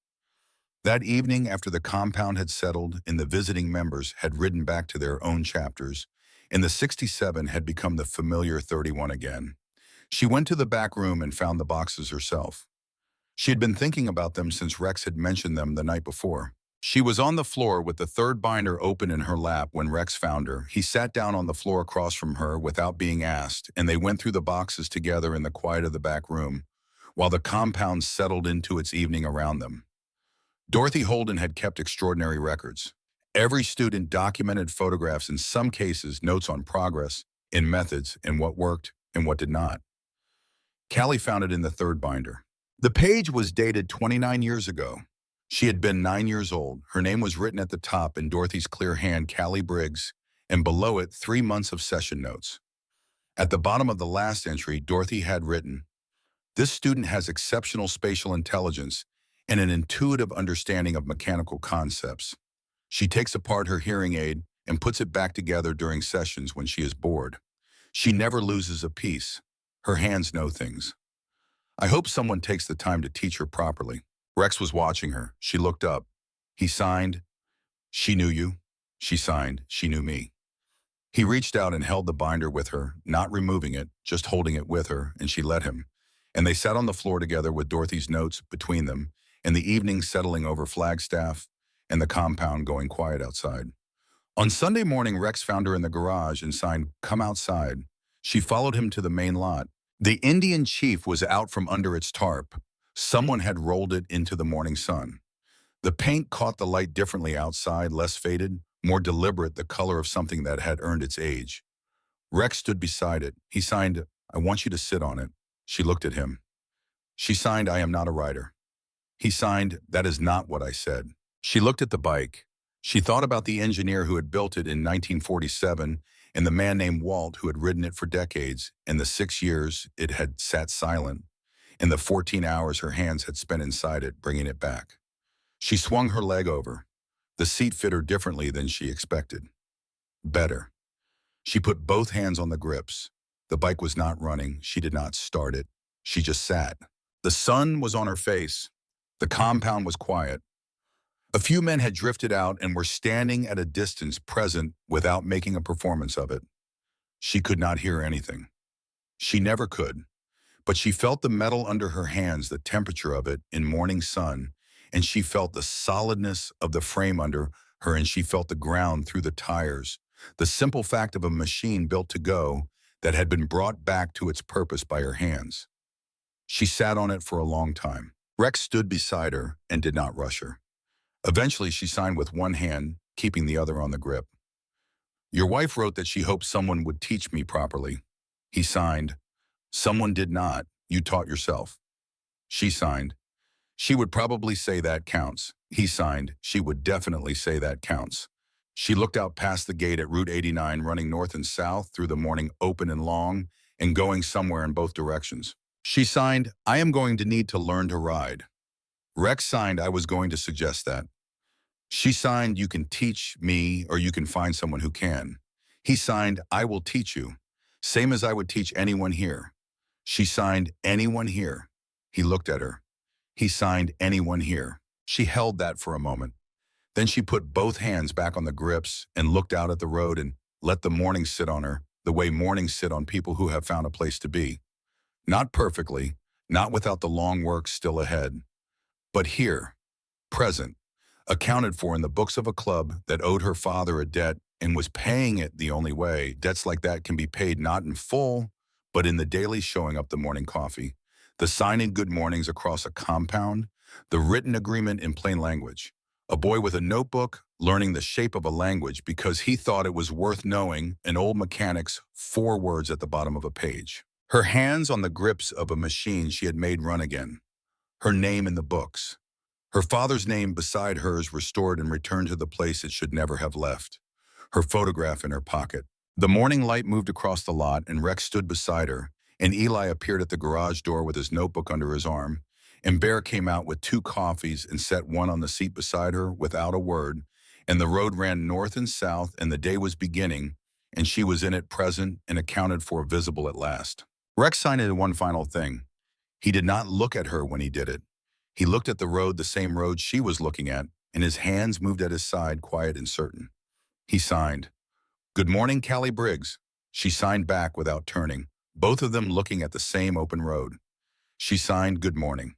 That evening, after the compound had settled and the visiting members had ridden back to their own chapters, and the 67 had become the familiar 31 again, she went to the back room and found the boxes herself. She had been thinking about them since Rex had mentioned them the night before. She was on the floor with the third binder open in her lap when Rex found her. He sat down on the floor across from her without being asked, and they went through the boxes together in the quiet of the back room, while the compound settled into its evening around them. Dorothy Holden had kept extraordinary records. Every student documented photographs, in some cases notes on progress, in methods, and what worked and what did not. Callie found it in the third binder. The page was dated 29 years ago. She had been 9 years old. Her name was written at the top in Dorothy's clear hand, Callie Briggs, and below it 3 months of session notes. At the bottom of the last entry, Dorothy had written, "This student has exceptional spatial intelligence and an intuitive understanding of mechanical concepts. She takes apart her hearing aid and puts it back together during sessions when she is bored. She never loses a piece. Her hands know things. I hope someone takes the time to teach her properly." Rex was watching her. She looked up. He signed, "She knew you." She signed, "She knew me." He reached out and held the binder with her, not removing it, just holding it with her, and she let him. And they sat on the floor together with Dorothy's notes between them, and the evening settling over Flagstaff and the compound going quiet outside. On Sunday morning, Rex found her in the garage and signed, "Come outside." She followed him to the main lot. The Indian chief was out from under its tarp. Someone had rolled it into the morning sun. The paint caught the light differently outside, less faded, more deliberate, the color of something that had earned its age. Rex stood beside it. He signed, "I want you to sit on it." She looked at him. She signed, "I am not a writer." He signed, "That is not what I said." She looked at the bike. She thought about the engineer who had built it in 1947 and the man named Walt who had ridden it for decades, and the 6 years it had sat silent, and the 14 hours her hands had spent inside it, bringing it back. She swung her leg over. The seat fit her differently than she expected. Better. She put both hands on the grips. The bike was not running. She did not start it. She just sat. The sun was on her face. The compound was quiet. A few men had drifted out and were standing at a distance, present without making a performance of it. She could not hear anything. She never could. But she felt the metal under her hands, the temperature of it in morning sun, and she felt the solidness of the frame under her, and she felt the ground through the tires, the simple fact of a machine built to go that had been brought back to its purpose by her hands. She sat on it for a long time. Rex stood beside her and did not rush her. Eventually, she signed with one hand, keeping the other on the grip. "Your wife wrote that she hoped someone would teach me properly." He signed, "Someone did not. You taught yourself." She signed, "She would probably say that counts." He signed, "She would definitely say that counts." She looked out past the gate at Route 89, running north and south through the morning, open and long, and going somewhere in both directions. She signed, "I am going to need to learn to ride." Rex signed, "I was going to suggest that." She signed, "You can teach me or you can find someone who can." He signed, "I will teach you, same as I would teach anyone here." She signed, "Anyone here." He looked at her. He signed, "Anyone here." She held that for a moment. Then she put both hands back on the grips and looked out at the road and let the morning sit on her, the way mornings sit on people who have found a place to be. Not perfectly, not without the long work still ahead, but here, present, accounted for in the books of a club that owed her father a debt and was paying it the only way. Debts like that can be paid not in full, but in the daily showing up the morning coffee, the sign in good mornings across a compound, the written agreement in plain language. A boy with a notebook learning the shape of a language because he thought it was worth knowing an old mechanic's 4 words at the bottom of a page. Her hands on the grips of a machine she had made run again. Her name in the books. Her father's name beside hers restored and returned to the place it should never have left. Her photograph in her pocket. The morning light moved across the lot and Rex stood beside her, and Eli appeared at the garage door with his notebook under his arm, and Bear came out with 2 coffees and set one on the seat beside her without a word, and the road ran north and south, and the day was beginning, and she was in it present and accounted for visible at last. Rex signed into one final thing. He did not look at her when he did it. He looked at the road, the same road she was looking at, and his hands moved at his side, quiet and certain. He signed, "Good morning, Callie Briggs." She signed back without turning, both of them looking at the same open road. She signed, "Good morning."